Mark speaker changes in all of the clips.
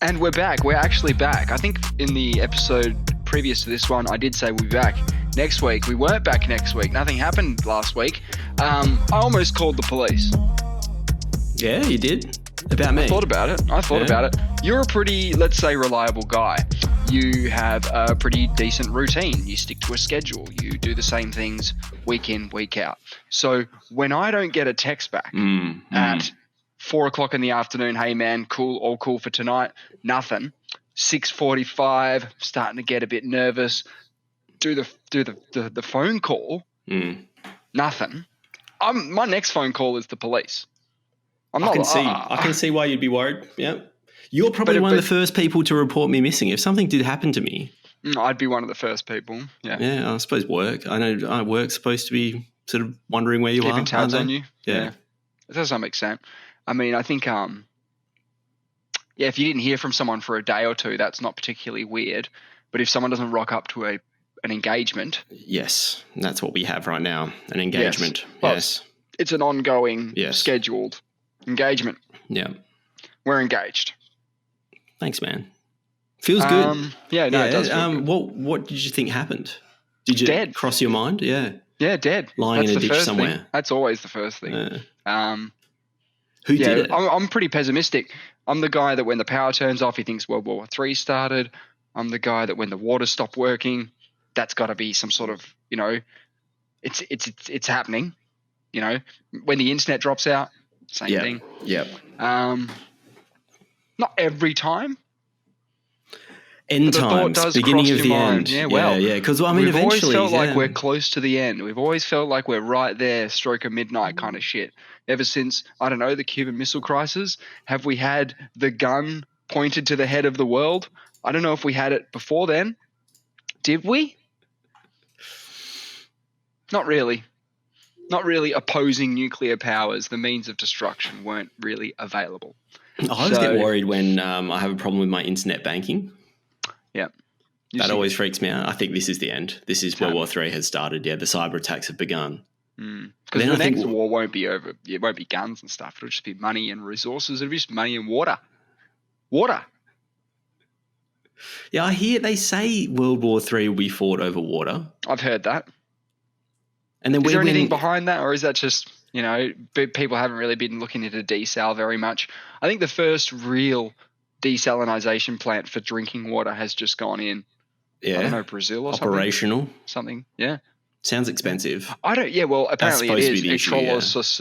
Speaker 1: And we're back. We're actually back. I think in the episode previous to this one, I did say we'll be back next week. We weren't back next week. Nothing happened last week. I almost called the police.
Speaker 2: Yeah, you did? About me?
Speaker 1: I thought about it. You're a pretty, let's say, reliable guy. You have a pretty decent routine. You stick to a schedule. You do the same things week in, week out. So when I don't get a text back at 4 o'clock in the afternoon, hey man, cool, all cool for tonight, nothing. 6:45, starting to get a bit nervous. Do the phone call, nothing. My next phone call is the police.
Speaker 2: I can see why you'd be worried. Yeah. You're probably one of the first people to report me missing. If something did happen to me,
Speaker 1: I'd be one of the first people. Yeah.
Speaker 2: Yeah, I suppose work. I know work's supposed to be sort of wondering where you
Speaker 1: Keeping
Speaker 2: are.
Speaker 1: tabs on you.
Speaker 2: Yeah.
Speaker 1: To some extent. I mean, I think, if you didn't hear from someone for a day or two, that's not particularly weird. But if someone doesn't rock up to an engagement.
Speaker 2: Yes, that's what we have right now, an engagement. Yes.
Speaker 1: It's an ongoing, scheduled engagement.
Speaker 2: Yeah.
Speaker 1: We're engaged.
Speaker 2: Thanks, man. Feels good.
Speaker 1: It does feel good.
Speaker 2: What did you think happened? Did you
Speaker 1: dead.
Speaker 2: Cross your mind? Yeah.
Speaker 1: Yeah, dead.
Speaker 2: Lying in a ditch somewhere.
Speaker 1: Thing. That's always the first thing.
Speaker 2: Who did it?
Speaker 1: I'm pretty pessimistic. I'm the guy that when the power turns off, he thinks World War III started. I'm the guy that when the water stopped working, that's got to be some sort of, it's happening. When the internet drops out, same thing.
Speaker 2: Yeah.
Speaker 1: Not every time.
Speaker 2: End times, beginning of the end.
Speaker 1: Yeah, well,
Speaker 2: because we've
Speaker 1: eventually, always felt
Speaker 2: like
Speaker 1: we're close to the end. We've always felt like we're right there, stroke of midnight kind of shit. Ever since, I don't know, the Cuban Missile Crisis, have we had the gun pointed to the head of the world? I don't know if we had it before then. Did we? Not really. Not really opposing nuclear powers. The means of destruction weren't really available.
Speaker 2: I always get worried when I have a problem with my internet banking.
Speaker 1: Yeah.
Speaker 2: That always freaks me out. I think this is the end. This is World War III has started. Yeah, the cyber attacks have begun.
Speaker 1: Because the next war won't be over. It won't be guns and stuff. It'll just be money and resources. It'll be just money and water. Water.
Speaker 2: Yeah, I hear they say World War III will be fought over water.
Speaker 1: I've heard that.
Speaker 2: And then
Speaker 1: is there anything behind that, or is that just, people haven't really been looking into desal very much? I think the first real desalinization plant for drinking water has just gone in.
Speaker 2: Yeah.
Speaker 1: I don't know, Brazil or
Speaker 2: operational.
Speaker 1: Something. Yeah.
Speaker 2: Sounds expensive.
Speaker 1: I don't. Yeah. Well, apparently it is electrolysis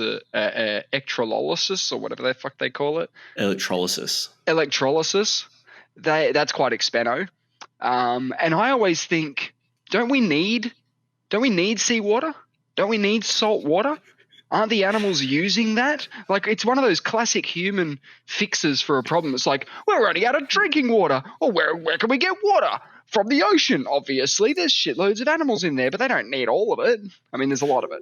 Speaker 1: or whatever the fuck they call it.
Speaker 2: Electrolysis.
Speaker 1: That's quite expeno. And I always think, don't we need seawater? Don't we need salt water? Aren't the animals using that? Like, it's one of those classic human fixes for a problem. It's like, we're running out of drinking water. Or where can we get water? From the ocean, obviously. There's shitloads of animals in there, but they don't need all of it. I mean, there's a lot of it.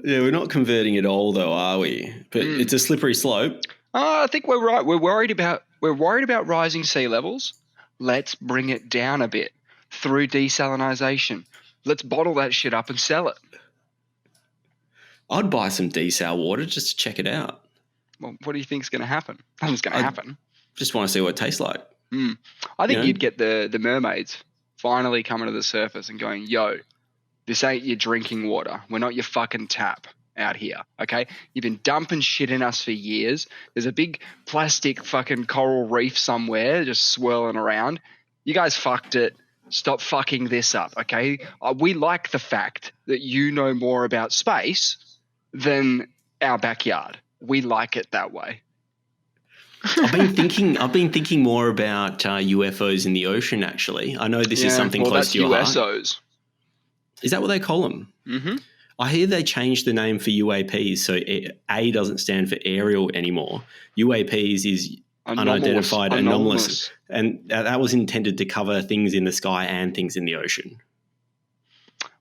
Speaker 2: Yeah, we're not converting it all, though, are we? But it's a slippery slope.
Speaker 1: I think we're right. We're worried about rising sea levels. Let's bring it down a bit through desalinization. Let's bottle that shit up and sell it.
Speaker 2: I'd buy some desal water just to check it out.
Speaker 1: Well, what do you think's going to happen? Nothing's going to happen.
Speaker 2: Just want to see what it tastes like.
Speaker 1: I think you'd get the mermaids finally coming to the surface and going, yo, this ain't your drinking water. We're not your fucking tap out here, okay? You've been dumping shit in us for years. There's a big plastic fucking coral reef somewhere just swirling around. You guys fucked it. Stop fucking this up, okay? We like the fact that you know more about space than our backyard. We like it that way.
Speaker 2: I've been thinking more about UFOs in the ocean, actually. I know this is something close to your heart. USOs. Is that what they call them?
Speaker 1: Mm-hmm.
Speaker 2: I hear they changed the name for UAPs, so A doesn't stand for aerial anymore. UAPs is unidentified, anomalous. And that was intended to cover things in the sky and things in the ocean.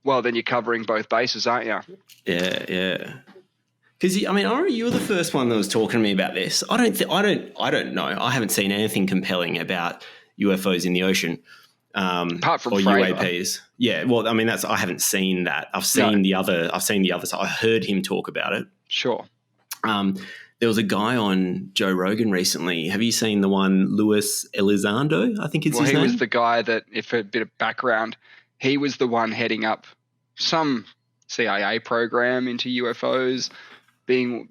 Speaker 1: Well, then you're covering both bases, aren't you?
Speaker 2: Yeah. Because I remember you were the first one that was talking to me about this. I don't know. I haven't seen anything compelling about UFOs in the ocean,
Speaker 1: apart from
Speaker 2: or
Speaker 1: Fravor.
Speaker 2: UAPs. Yeah, well, I haven't seen that. I've seen the other. I've seen the other side. I heard him talk about it.
Speaker 1: Sure.
Speaker 2: There was a guy on Joe Rogan recently. Have you seen the one, Luis Elizondo? I think it's his name.
Speaker 1: Well, he was the guy that, if a bit of background, he was the one heading up some CIA program into UFOs, being,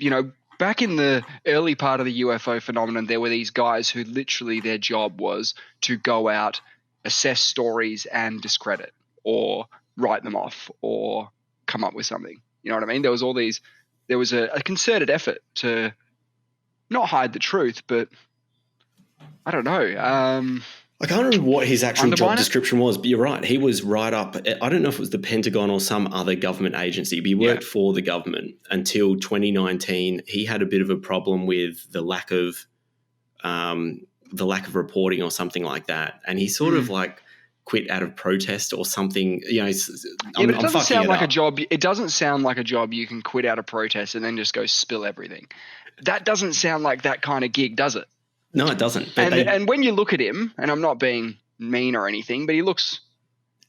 Speaker 1: back in the early part of the UFO phenomenon, there were these guys who literally their job was to go out, assess stories and discredit or write them off or come up with something. You know what I mean? There was a concerted effort to not hide the truth, but I don't know.
Speaker 2: I can't remember what his actual job description was, but you're right. He was right up. I don't know if it was the Pentagon or some other government agency, but he worked for the government until 2019. He had a bit of a problem with the lack of reporting or something like that, and he sort of like quit out of protest or something. But it doesn't sound like a job. It doesn't sound like a job you can quit out of protest and then just go spill everything.
Speaker 1: That doesn't sound like that kind of gig, does it?
Speaker 2: No, it doesn't.
Speaker 1: And when you look at him, and I'm not being mean or anything, but he looks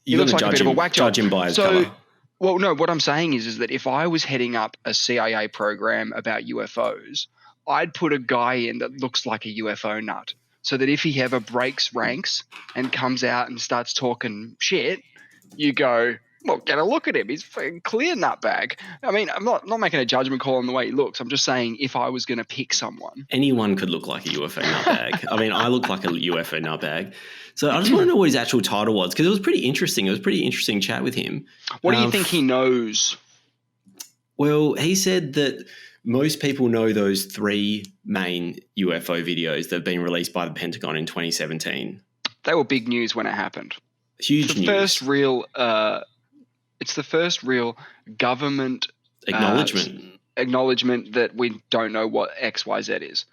Speaker 1: like a bit of a whack job.
Speaker 2: Judge him by his colour.
Speaker 1: Well, no, what I'm saying is that if I was heading up a CIA program about UFOs, I'd put a guy in that looks like a UFO nut, so that if he ever breaks ranks and comes out and starts talking shit, you go, well, get a look at him. He's a clear nutbag. I mean, I'm not making a judgment call on the way he looks. I'm just saying if I was going to pick someone.
Speaker 2: Anyone could look like a UFO nutbag. I mean, I look like a UFO nutbag. So I just want to know what his actual title was, because it was pretty interesting. It was a pretty interesting chat with him.
Speaker 1: What do you think he knows?
Speaker 2: Well, he said that most people know those 3 main UFO videos that have been released by the Pentagon in 2017.
Speaker 1: They were big news when it happened.
Speaker 2: Huge news.
Speaker 1: It's the first real government
Speaker 2: acknowledgement
Speaker 1: that we don't know what XYZ is,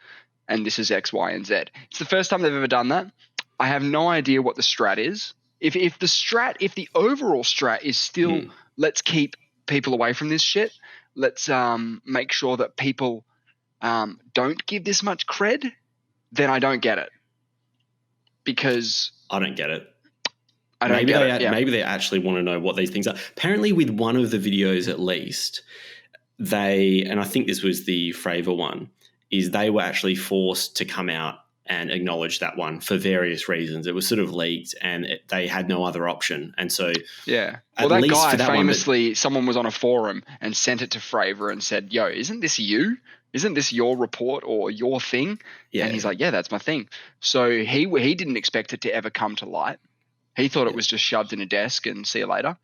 Speaker 1: and this is X, Y, and Z. It's the first time they've ever done that. I have no idea what the strat is. If the overall strat is still let's keep people away from this shit, let's make sure that people don't give this much cred, then I don't get it. Because
Speaker 2: I don't get it.
Speaker 1: Maybe
Speaker 2: they actually want to know what these things are. Apparently, with one of the videos at least, and I think this was the Fravor one, is they were actually forced to come out and acknowledge that one for various reasons. It was sort of leaked, and they had no other option. And so,
Speaker 1: well, that guy famously, someone was on a forum and sent it to Fravor and said, "Yo, isn't this you? Isn't this your report or your thing?" Yeah. And he's like, "Yeah, that's my thing." So he didn't expect it to ever come to light. He thought it was just shoved in a desk and see you later.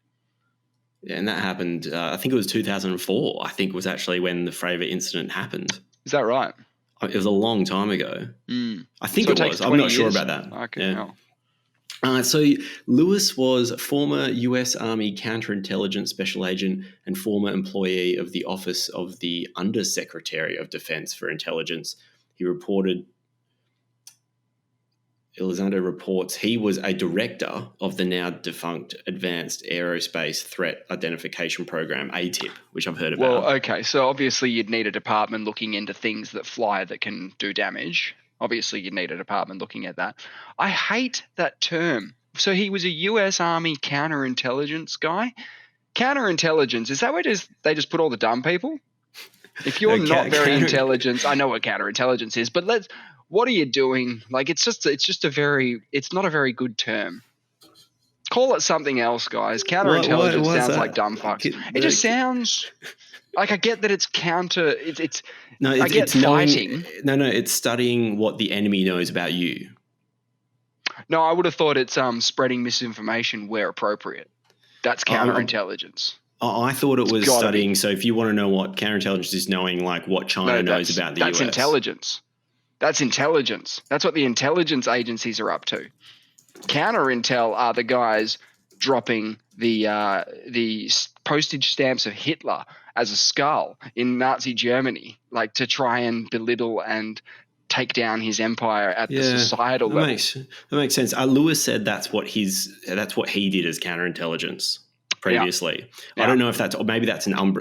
Speaker 2: Yeah, and that happened, I think it was 2004, I think was actually when the Fravor incident happened.
Speaker 1: Is that right?
Speaker 2: It was a long time ago. I think it was. I'm not sure about that.
Speaker 1: Okay.
Speaker 2: Yeah. So Lewis was former U.S. Army counterintelligence special agent and former employee of the Office of the Undersecretary of Defense for Intelligence. Elizondo reports he was a director of the now defunct Advanced Aerospace Threat Identification Program, ATIP, which I've heard about.
Speaker 1: Well, okay, so obviously you'd need a department looking into things that fly that can do damage. Obviously you'd need a department looking at that. I hate that term. So he was a U.S. Army counterintelligence guy. Counterintelligence, is that where they just put all the dumb people? If you're not very intelligent, I know what counterintelligence is, but what are you doing? Like, it's not a very good term. Call it something else, guys. Counterintelligence sounds like dumb fucks. It just sounds like, I get that it's counter. It's fighting.
Speaker 2: It's studying what the enemy knows about you.
Speaker 1: No, I would have thought it's spreading misinformation where appropriate. That's counterintelligence.
Speaker 2: I thought it was studying. So if you want to know what counterintelligence is, knowing like what China knows about the US.
Speaker 1: That's intelligence. That's intelligence. That's what the intelligence agencies are up to. Counter-intel are the guys dropping the postage stamps of Hitler as a skull in Nazi Germany, like to try and belittle and take down his empire at the societal level. That
Speaker 2: makes sense. Lewis said that's what he did as counterintelligence previously. Yeah. I don't know if maybe that's one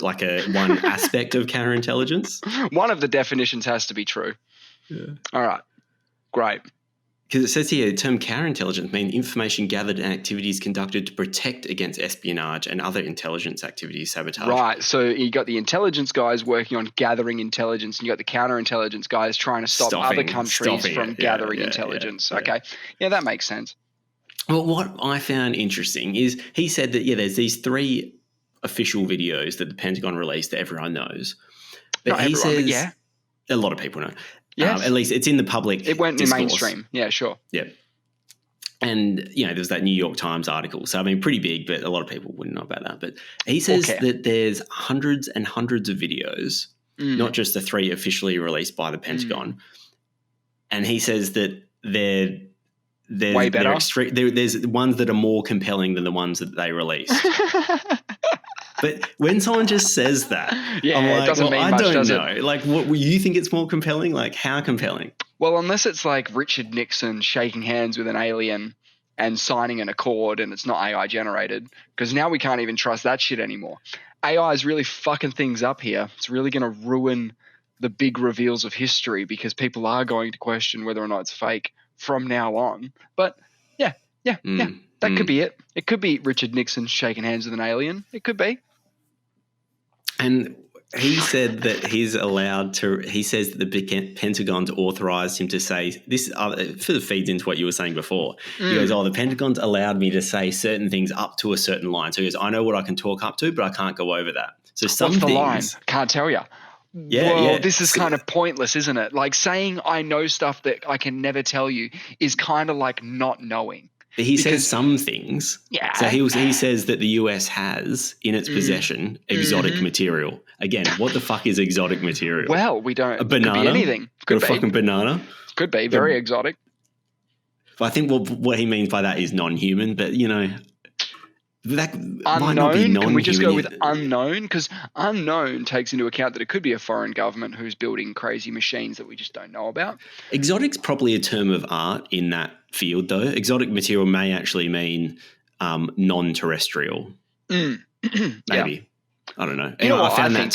Speaker 2: aspect of counterintelligence.
Speaker 1: One of the definitions has to be true. Yeah. All right. Great.
Speaker 2: Because it says here, the term counterintelligence means information gathered and activities conducted to protect against espionage and other intelligence activities, sabotage.
Speaker 1: Right. So you got the intelligence guys working on gathering intelligence, and you got the counterintelligence guys trying to stop other countries from gathering intelligence. Yeah. Okay. Yeah, that makes sense.
Speaker 2: Well, what I found interesting is he said that, there's these 3 official videos that the Pentagon released that everyone knows. But
Speaker 1: Not
Speaker 2: he
Speaker 1: everyone,
Speaker 2: says,
Speaker 1: but yeah.
Speaker 2: A lot of people know.
Speaker 1: Yes.
Speaker 2: At least it's in the public
Speaker 1: It went in
Speaker 2: discourse.
Speaker 1: mainstream. Yeah, sure.
Speaker 2: Yeah. And, there was that New York Times article. So, I mean, pretty big, but a lot of people wouldn't know about that. But he says that there's hundreds and hundreds of videos, not just the 3 officially released by the Pentagon. And he says that they're
Speaker 1: way better.
Speaker 2: There's ones that are more compelling than the ones that they released. But when someone just says that, I'm like,
Speaker 1: it doesn't mean much, does it?
Speaker 2: I don't know. Like, what you think it's more compelling? Like, how compelling?
Speaker 1: Well, unless it's like Richard Nixon shaking hands with an alien and signing an accord and it's not AI generated, because now we can't even trust that shit anymore. AI is really fucking things up here. It's really going to ruin the big reveals of history because people are going to question whether or not it's fake from now on. But yeah, that could be it. It could be Richard Nixon shaking hands with an alien. It could be.
Speaker 2: And he said that he's allowed to. He says that the Pentagon's authorized him to say this. It sort of feeds into what you were saying before. He goes, "Oh, the Pentagon's allowed me to say certain things up to a certain line." So he goes, "I know what I can talk up to, but I can't go over that." So some
Speaker 1: What's the
Speaker 2: things,
Speaker 1: line? Can't tell you. Well, this is kind of pointless, isn't it? Like saying I know stuff that I can never tell you is kind of like not knowing.
Speaker 2: But he says some things.
Speaker 1: Yeah.
Speaker 2: So he says that the US has in its possession exotic material. Again, what the fuck is exotic material?
Speaker 1: Well, we don't.
Speaker 2: A banana?
Speaker 1: Could be anything. Could be.
Speaker 2: A fucking banana?
Speaker 1: Could be. Very exotic.
Speaker 2: I think what he means by that is non-human, but, that
Speaker 1: unknown.
Speaker 2: Might not be non-human.
Speaker 1: Can we just go with unknown? Because unknown takes into account that it could be a foreign government who's building crazy machines that we just don't know about.
Speaker 2: Exotic's probably a term of art in that field, though. Exotic material may actually mean non-terrestrial. Maybe. Yeah. I don't know.
Speaker 1: Anyway,
Speaker 2: I found that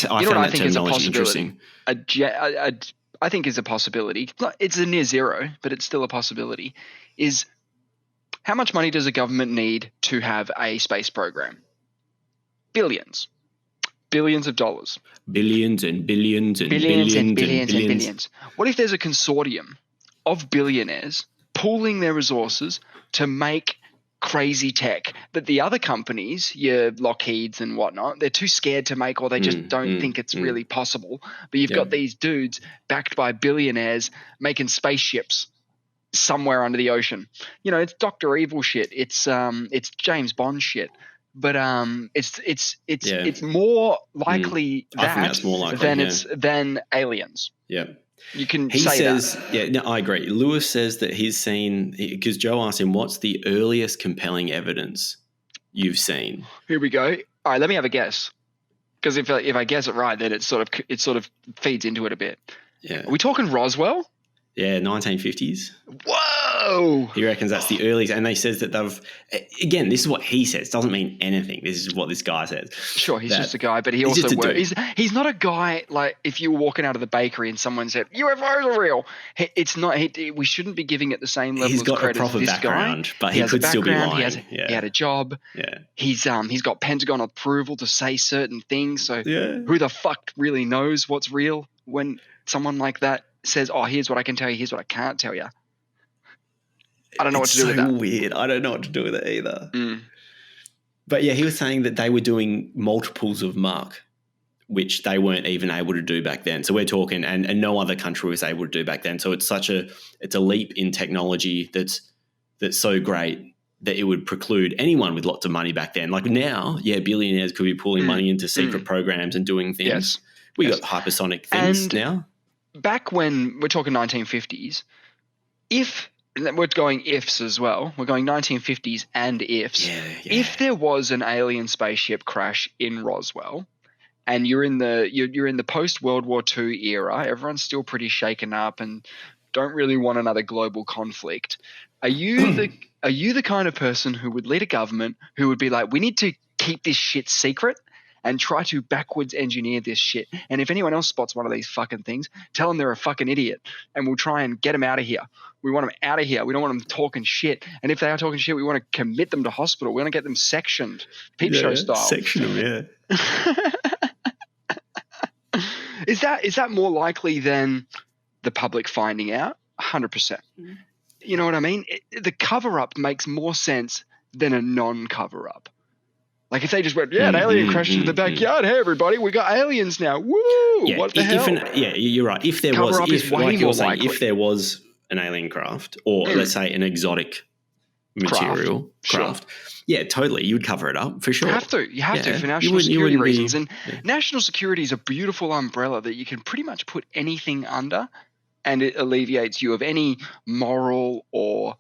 Speaker 2: terminology interesting.
Speaker 1: I think is a possibility. It's a near zero, but it's still a possibility. Is how much money does a government need to have a space program? Billions. Billions of dollars.
Speaker 2: Billions and billions and
Speaker 1: billions.
Speaker 2: billions.
Speaker 1: What if there's a consortium of billionaires pooling their resources to make crazy tech that the other companies, your Lockheeds and whatnot, they're too scared to make, or they just don't think it's really possible. But you've got these dudes backed by billionaires making spaceships somewhere under the ocean. It's Dr. Evil shit. It's James Bond shit. But it's more likely than aliens.
Speaker 2: Yeah.
Speaker 1: You can
Speaker 2: he
Speaker 1: say
Speaker 2: says,
Speaker 1: that.
Speaker 2: Yeah, no, I agree. Lewis says that he's seen, because Joe asked him, what's the earliest compelling evidence you've seen?
Speaker 1: Here we go. All right, let me have a guess. Because if I guess it right, then it sort of feeds into it a bit.
Speaker 2: Yeah.
Speaker 1: Are we talking Roswell?
Speaker 2: Yeah, 1950s.
Speaker 1: Whoa!
Speaker 2: He reckons that's the earliest. And they says that again, this is what he says. Doesn't mean anything. This is what this guy says.
Speaker 1: Sure, he's just a guy, but he's not a guy like if you were walking out of the bakery and someone said, UFOs are real. It's not, we shouldn't be giving it the same level of credit as this guy.
Speaker 2: But he could still be lying.
Speaker 1: He had a job.
Speaker 2: Yeah.
Speaker 1: He's got Pentagon approval to say certain things. So who the fuck really knows what's real when someone like that says, oh, here's what I can tell you, here's what I can't tell you. I don't know what to do with that.
Speaker 2: It's so weird. I don't know what to do with it either. But yeah, he was saying that they were doing multiples of Mach, which they weren't even able to do back then. So we're talking, and no other country was able to do back then. So it's a leap in technology that's so great that it would preclude anyone with lots of money back then. Like now, billionaires could be pulling money into secret programs and doing things.
Speaker 1: Yes.
Speaker 2: We got hypersonic things now.
Speaker 1: Back when we're talking 1950s, we're going ifs as well. We're going 1950s and ifs.
Speaker 2: Yeah.
Speaker 1: If there was an alien spaceship crash in Roswell, and you're in the post World War II era, everyone's still pretty shaken up and don't really want another global conflict. Are you the kind of person who would lead a government who would be like, we need to keep this shit secret, and try to backwards engineer this shit. And if anyone else spots one of these fucking things, tell them they're a fucking idiot, and we'll try and get them out of here. We want them out of here. We don't want them talking shit. And if they are talking shit, we want to commit them to hospital. We want to get them sectioned, peep show style.
Speaker 2: Section them,
Speaker 1: yeah. Is that more likely than the public finding out? 100%. You know what I mean? The cover-up makes more sense than a non-cover-up. Like if they just went, an alien crashed into the backyard. Hey, everybody, we got aliens now. Woo!
Speaker 2: Yeah,
Speaker 1: what the hell?
Speaker 2: You're right. If there was, if there was an alien craft, or let's say an exotic material craft, yeah, totally, you would cover it up for sure.
Speaker 1: You have to for national security reasons. And national security is a beautiful umbrella that you can pretty much put anything under, and it alleviates you of any moral or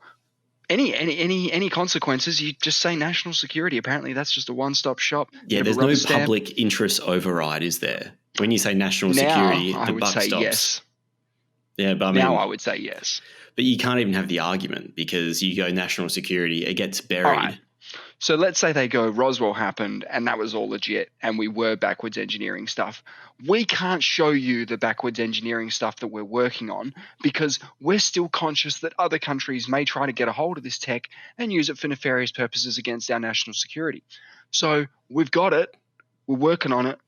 Speaker 1: any consequences. You just say national security. Apparently that's just a one-stop shop.
Speaker 2: Yeah, there's no public interest override, is there? When you say national security,
Speaker 1: I would say yes.
Speaker 2: Yeah, but
Speaker 1: I would say yes.
Speaker 2: But you can't even have the argument because you go national security, it gets buried. All right.
Speaker 1: So let's say they go, Roswell happened and that was all legit and we were backwards engineering stuff. We can't show you the backwards engineering stuff that we're working on because we're still conscious that other countries may try to get a hold of this tech and use it for nefarious purposes against our national security. So we've got it, we're working on it,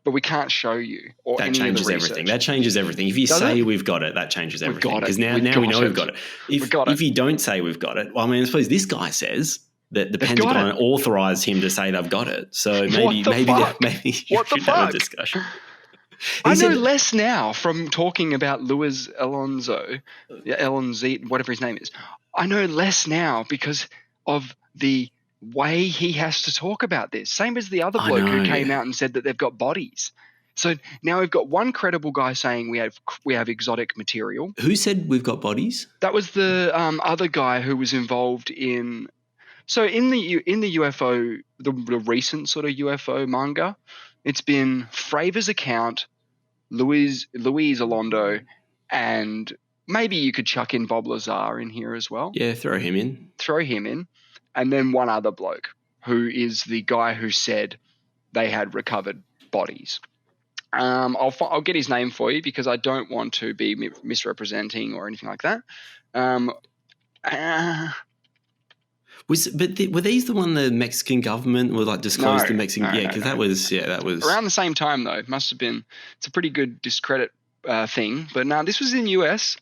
Speaker 1: but we can't show you or
Speaker 2: that
Speaker 1: any
Speaker 2: changes
Speaker 1: of the
Speaker 2: everything. That changes everything. If you we've got it, that changes everything. Because now we know we've got it. If you don't say we've got it, well, I mean, I suppose this guy says that the Pentagon authorized him to say they've got it. So maybe you should have a discussion.
Speaker 1: I know less now from talking about Luis Elizondo, whatever his name is. I know less now because of the way he has to talk about this. Same as the other bloke who came out and said that they've got bodies. So now we've got one credible guy saying we have exotic material.
Speaker 2: Who said we've got bodies?
Speaker 1: That was the other guy who was involved in. So in the UFO, the recent sort of UFO manga, it's been Fravor's account, Luis Elizondo, and maybe you could chuck in Bob Lazer in here as well.
Speaker 2: Yeah, throw him in. And then one other bloke who is the guy who said they had recovered bodies. I'll get his name for you because I don't want to be misrepresenting or anything like that. Were these the one the Mexican government were like disclosed the Mexican? Because that was
Speaker 1: around the same time though. It must have been. It's a pretty good discredit thing. But no, this was in US.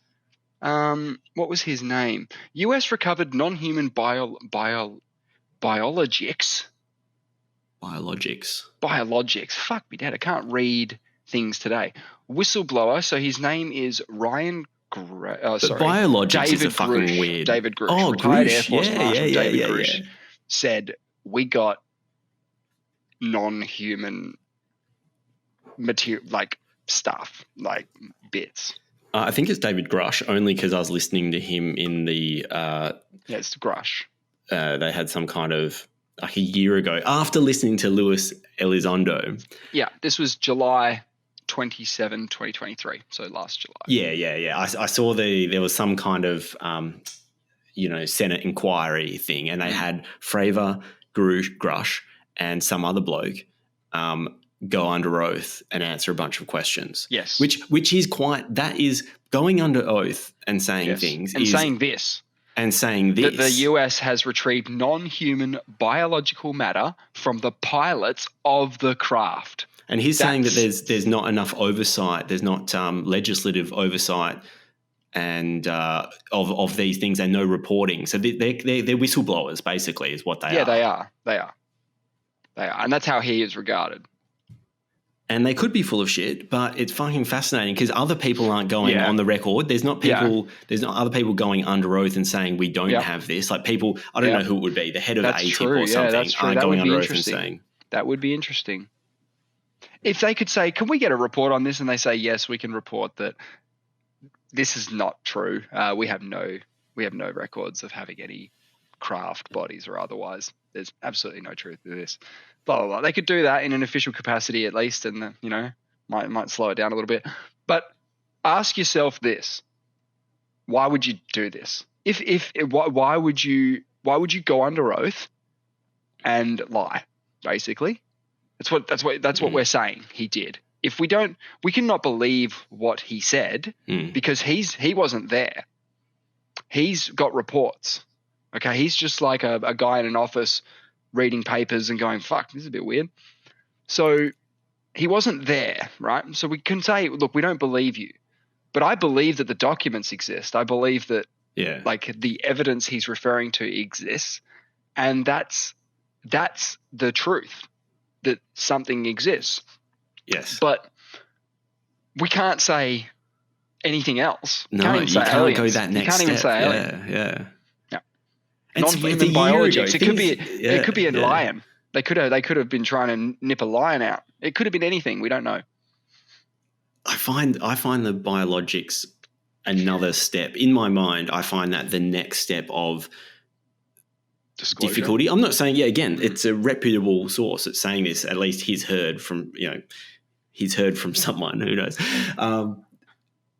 Speaker 1: What was his name? US recovered non-human biologics. Biologics. Fuck me, Dad. I can't read things today. Whistleblower. So his name is Ryan.
Speaker 2: Biologics
Speaker 1: David
Speaker 2: is a fucking
Speaker 1: Grusch.
Speaker 2: weird.
Speaker 1: David Grusch.
Speaker 2: Oh,
Speaker 1: retired
Speaker 2: Grusch.
Speaker 1: Air Force Marshal David Grusch said we got non-human material, like stuff, like bits.
Speaker 2: I think it's David Grusch only because I was listening to him in the.
Speaker 1: It's Grusch.
Speaker 2: They had some kind of like a year ago after listening to Luis Elizondo.
Speaker 1: Yeah, this was July 27, 2023, so last July.
Speaker 2: Yeah. I saw there was some kind of Senate inquiry thing, and they had Fravor, Grusch, and some other bloke go under oath and answer a bunch of questions.
Speaker 1: Yes,
Speaker 2: which is that is going under oath and saying things
Speaker 1: and saying this. That the US has retrieved non-human biological matter from the pilots of the craft.
Speaker 2: And he's saying that there's not enough oversight, there's not legislative oversight and of these things and no reporting. So they're whistleblowers, basically, is what they are.
Speaker 1: Yeah, they are. And that's how he is regarded.
Speaker 2: And they could be full of shit, but it's fucking fascinating because other people aren't going on the record. There's not other people going under oath and saying we don't have this. Like people, I don't know who it would be, the head of ATIP or something, aren't going under oath and saying.
Speaker 1: That would be interesting. If they could say, can we get a report on this? And they say, yes, we can report that this is not true. We have no records of having any craft bodies or otherwise. There's absolutely no truth to this. Blah, blah, blah. They could do that in an official capacity at least, and might slow it down a little bit. But ask yourself this: why would you do this? Why would you go under oath and lie, basically? That's what we're saying he did. If we don't, we cannot believe what he said because he wasn't there. He's got reports. Okay, he's just like a guy in an office reading papers and going, "Fuck, this is a bit weird." So he wasn't there, right? So we can say, "Look, we don't believe you," but I believe that the documents exist. I believe that like the evidence he's referring to exists, and that's the truth, that something exists.
Speaker 2: Yes.
Speaker 1: But we can't say anything else.
Speaker 2: No, you can't go that next step.
Speaker 1: You can't even say alien.
Speaker 2: Yeah.
Speaker 1: Non-human biologics. It could be a lion. They could have been trying to nip a lion out. It could have been anything. We don't know.
Speaker 2: I find the biologics another step. In my mind, I find that the next step of disclosure. Difficulty. I'm not saying, again, it's a reputable source that's saying this. At least he's heard from someone, who knows.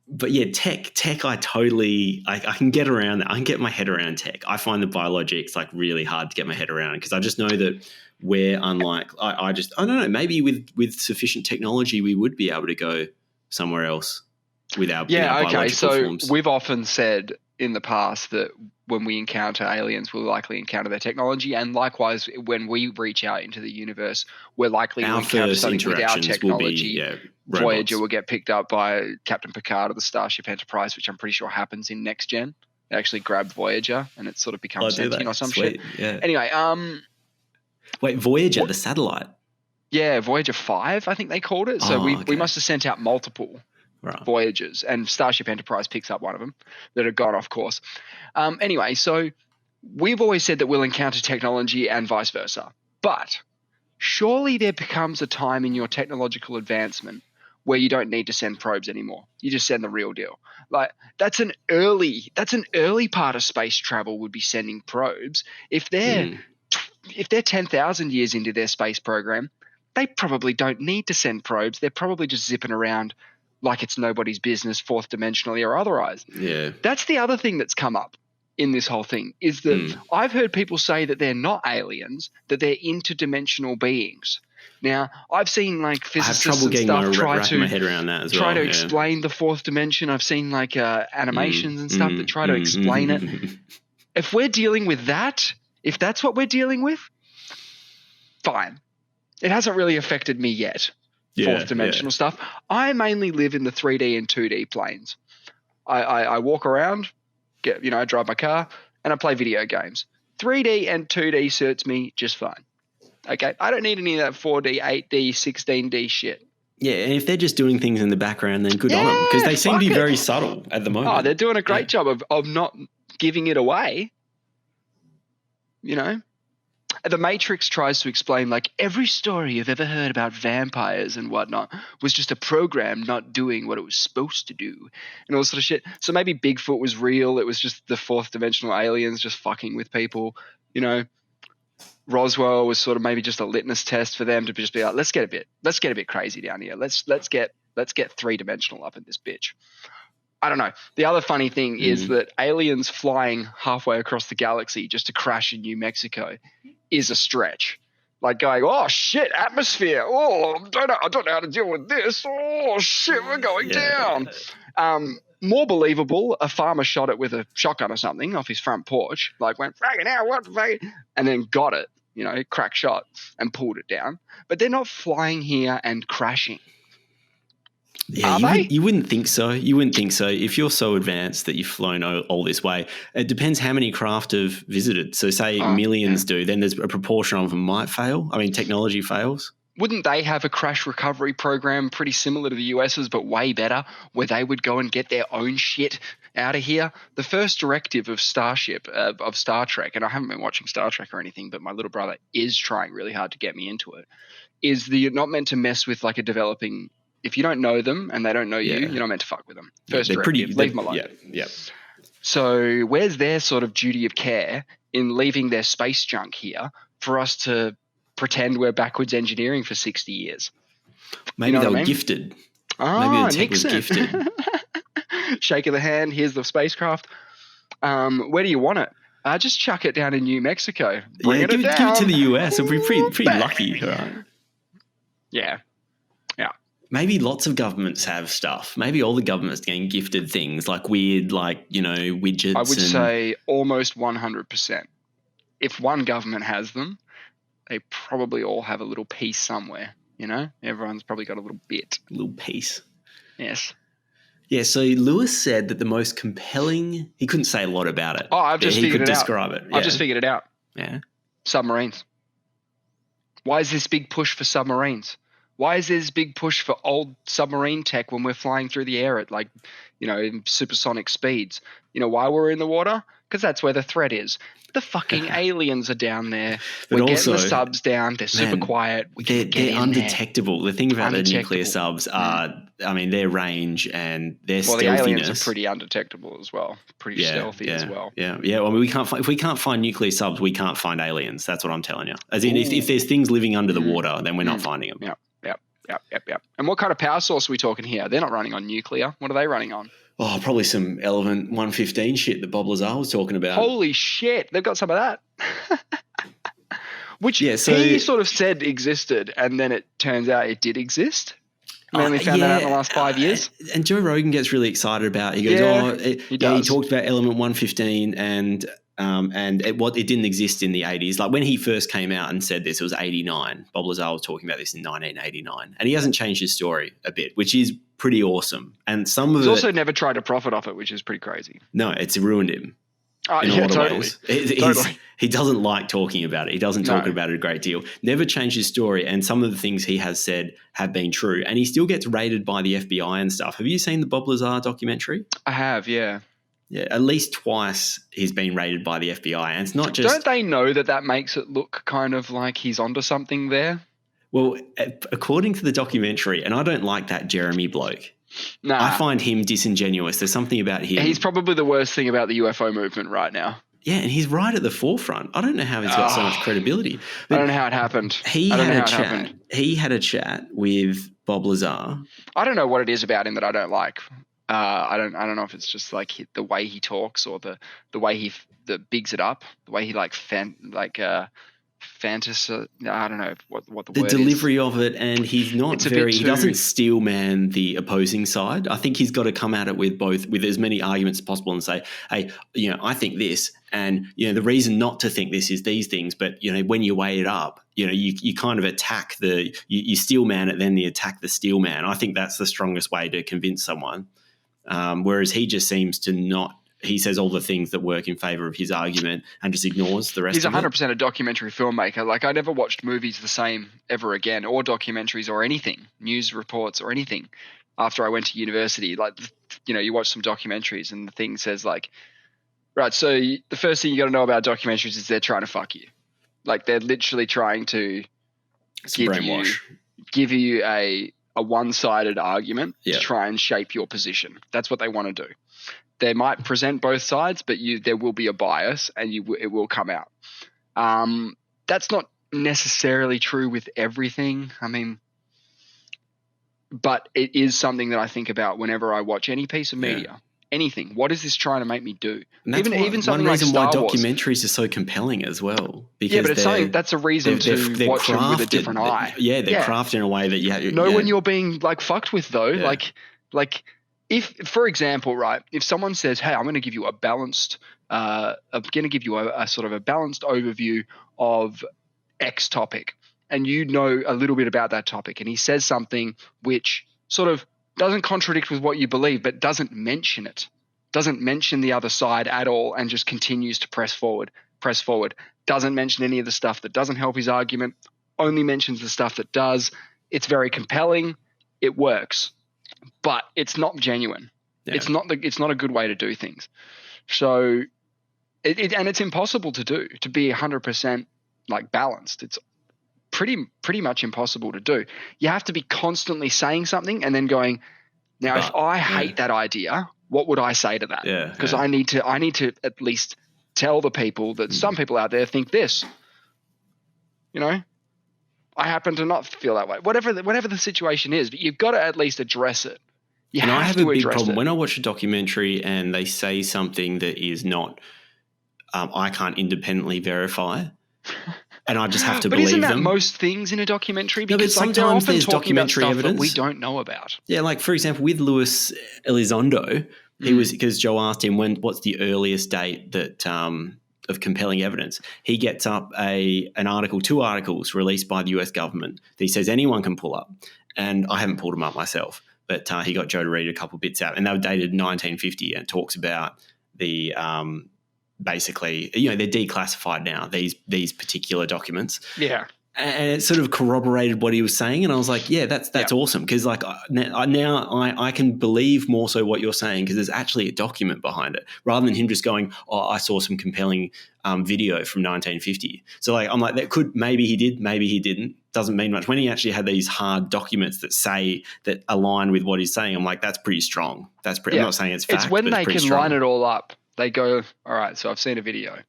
Speaker 2: But yeah, tech, I can get around that. I can get my head around tech. I find the biologics like really hard to get my head around because I just know that we're unlike, I don't know, maybe with sufficient technology, we would be able to go somewhere else with our biological forms.
Speaker 1: We've often said in the past that when we encounter aliens, we'll likely encounter their technology, and likewise, when we reach out into the universe, we're likely to encounter something with our technology. Voyager will get picked up by Captain Picard of the Starship Enterprise, which I'm pretty sure happens in Next Gen. They actually grab Voyager, and it sort of becomes sentient or some shit.
Speaker 2: Yeah.
Speaker 1: Anyway,
Speaker 2: wait, Voyager, the satellite?
Speaker 1: Yeah, Voyager 5, I think they called it. So we must have sent out multiple Voyagers, and Starship Enterprise picks up one of them that had gone off course. Anyway, so we've always said that we'll encounter technology and vice versa. But surely there becomes a time in your technological advancement where you don't need to send probes anymore. You just send the real deal. Like that's an early part of space travel would be sending probes. If they're 10,000 years into their space program, they probably don't need to send probes. They're probably just zipping around like it's nobody's business, fourth dimensionally or otherwise.
Speaker 2: Yeah.
Speaker 1: That's the other thing that's come up in this whole thing is that I've heard people say that they're not aliens, that they're interdimensional beings. Now, I've seen like physicists and stuff try to explain the fourth dimension. I've seen like animations and stuff that try to explain it. If we're dealing with that, if that's what we're dealing with, fine. It hasn't really affected me yet. Fourth dimensional stuff. I mainly live in the 3D and 2D planes. I walk around, I drive my car, and I play video games. 3D and 2D suits me just fine. Okay, I don't need any of that 4D, 8D, 16D shit.
Speaker 2: Yeah, and if they're just doing things in the background, then good on them because they seem to be very subtle at the moment.
Speaker 1: Oh, they're doing a great job of not giving it away. The Matrix tries to explain like every story you've ever heard about vampires and whatnot was just a program not doing what it was supposed to do and all this sort of shit. So maybe Bigfoot was real. It was just the fourth dimensional aliens just fucking with people. Roswell was sort of maybe just a litmus test for them to just be like, let's get a bit crazy down here. Let's get 3-dimensional up in this bitch. I don't know. The other funny thing is that aliens flying halfway across the galaxy just to crash in New Mexico is a stretch. Like going, oh shit, atmosphere. Oh, I don't know how to deal with this. Oh shit, we're going down. More believable, a farmer shot it with a shotgun or something off his front porch, like went, fucking hell, what the fuck? And then got it, crack shot and pulled it down. But they're not flying here and crashing.
Speaker 2: Yeah, you wouldn't think so. You wouldn't think so. If you're so advanced that you've flown all this way, it depends how many craft have visited. So say millions do, then there's a proportion of them might fail. I mean, technology fails.
Speaker 1: Wouldn't they have a crash recovery program pretty similar to the US's but way better where they would go and get their own shit out of here? The first directive of Starship, of Star Trek, and I haven't been watching Star Trek or anything, but my little brother is trying really hard to get me into it, is that you're not meant to mess with like a developing – if you don't know them and they don't know you, you're not meant to fuck with them. First directive, leave them alone.
Speaker 2: Yeah.
Speaker 1: So where's their sort of duty of care in leaving their space junk here for us to pretend we're backwards engineering for 60 years?
Speaker 2: Maybe they were gifted. Maybe the tech was gifted.
Speaker 1: Shake of the hand, here's the spacecraft. Where do you want it? Just chuck it down in New Mexico. Give it to
Speaker 2: the US. It'll be pretty lucky, right?
Speaker 1: Yeah.
Speaker 2: Maybe lots of governments have stuff. Maybe all the governments getting gifted things like weird, widgets.
Speaker 1: I would say almost 100%. If one government has them, they probably all have a little piece somewhere. Everyone's probably got a little bit.
Speaker 2: Little piece.
Speaker 1: Yes.
Speaker 2: Yeah, so Lewis said that the most compelling... He couldn't say a lot about it.
Speaker 1: Oh, I've just figured it out.
Speaker 2: He could describe it. Yeah.
Speaker 1: I've just figured it out.
Speaker 2: Yeah.
Speaker 1: Submarines. Why is this big push for submarines? Why is there this big push for old submarine tech when we're flying through the air at in supersonic speeds? Why we're in the water? Because that's where the threat is. The fucking aliens are down there. We're getting the subs down. They're super quiet.
Speaker 2: They're undetectable. The thing about the nuclear subs are, their range and their stealthiness.
Speaker 1: Well, the aliens are pretty undetectable as well. Pretty stealthy as well.
Speaker 2: Yeah. Well, if we can't find nuclear subs, we can't find aliens. That's what I'm telling you. As in, if there's things living under the water, then we're not finding them.
Speaker 1: Yep. And what kind of power source are we talking here? They're not running on nuclear. What are they running on?
Speaker 2: Oh, probably some Element 115 shit that Bob Lazer was talking about.
Speaker 1: Holy shit. They've got some of that. Which he sort of said existed, and then it turns out it did exist. We only found that out in the last 5 years.
Speaker 2: And Joe Rogan gets really excited about it. He goes, he talked about Element 115 and it didn't exist in the 80s. Like when he first came out and said this, it was 89. Bob Lazer was talking about this in 1989. And he hasn't changed his story a bit, which is pretty awesome. And he's
Speaker 1: also never tried to profit off it, which is pretty crazy.
Speaker 2: No, it's ruined him. In a lot of ways. He doesn't like talking about it. He doesn't talk about it a great deal. Never changed his story. And some of the things he has said have been true. And he still gets raided by the FBI and stuff. Have you seen the Bob Lazer documentary?
Speaker 1: I have, yeah.
Speaker 2: Yeah, at least twice he's been raided by the FBI. And it's not just...
Speaker 1: Don't they know that makes it look kind of like he's onto something there?
Speaker 2: Well, according to the documentary, and I don't like that Jermey bloke.
Speaker 1: Nah.
Speaker 2: I find him disingenuous. There's something about him.
Speaker 1: He's probably the worst thing about the UFO movement right now.
Speaker 2: Yeah, and he's right at the forefront. I don't know how he's got so much credibility.
Speaker 1: I don't know how it happened.
Speaker 2: He had a chat with Bob Lazer.
Speaker 1: I don't know what it is about him that I don't like. I don't know if it's just like the way he talks or the way he bigs it up, the way he fantasy. I don't know what the word is.
Speaker 2: The delivery of it, and he's not he doesn't steel man the opposing side. I think he's got to come at it with as many arguments as possible and say, hey, I think this, and the reason not to think this is these things, but when you weigh it up, you kind of attack you steel man it, then you attack the steel man. I think that's the strongest way to convince someone. Whereas he just seems to not. He says all the things that work in favor of his argument and just ignores the rest of it.
Speaker 1: He's 100% a documentary filmmaker. Like, I never watched movies the same ever again, or documentaries or anything, news reports or anything after I went to university. Like, you watch some documentaries and the thing says like, right, so the first thing you got to know about documentaries is they're trying to fuck you. Like, they're literally trying to give you a one-sided argument to try and shape your position. That's what they want to do. They might present both sides, but there will be a bias, and it will come out. That's not necessarily true with everything. But it is something that I think about whenever I watch any piece of media, anything. What is this trying to make me do? Even something like Star Wars. One reason why documentaries
Speaker 2: are so compelling as well.
Speaker 1: Because that's a reason to watch them with a different eye.
Speaker 2: They're crafted in a way that
Speaker 1: when you're being like fucked with though, like. If, for example, right, if someone says, hey, I'm going to give you a balanced sort of a balanced overview of X topic, and you know a little bit about that topic, and he says something which sort of doesn't contradict with what you believe, but doesn't mention the other side at all, and just continues to press forward, doesn't mention any of the stuff that doesn't help his argument, only mentions the stuff that does. It's very compelling. It works. But it's not genuine. Yeah. It's not a good way to do things. So, it's impossible to do, to be 100% like balanced. It's pretty much impossible to do. You have to be constantly saying something and then going, now if I hate that idea, what would I say to that? Because I need to at least tell the people that some people out there think this. I happen to not feel that way. Whatever the situation is, but you've got to at least address it.
Speaker 2: I have a big problem when I watch a documentary and they say something that is not, I can't independently verify. and I just have to
Speaker 1: but
Speaker 2: believe them.
Speaker 1: But isn't that most things in a documentary?
Speaker 2: Because but sometimes there's documentary evidence
Speaker 1: that we don't know about.
Speaker 2: Yeah, like for example, with Luis Elizondo, he was, because Joe asked him what's the earliest date that of compelling evidence. He gets up two articles released by the US government that he says anyone can pull up, and I haven't pulled them up myself, but he got Joe to read a couple bits out, and they were dated 1950, and it talks about the basically, they're declassified now, these particular documents.
Speaker 1: Yeah.
Speaker 2: And it sort of corroborated what he was saying, and I was like, "Yeah, that's awesome." Because like now I can believe more so what you're saying, because there's actually a document behind it, rather than him just going, "Oh, I saw some compelling video from 1950." So like I'm like, that could, maybe he did, maybe he didn't. Doesn't mean much. When he actually had these hard documents that align with what he's saying, I'm like, that's pretty strong. That's pretty. I'm not saying it's fact.
Speaker 1: It's when
Speaker 2: but
Speaker 1: they
Speaker 2: it's
Speaker 1: can
Speaker 2: strong.
Speaker 1: line it all up. They go, "All right, so I've seen a video.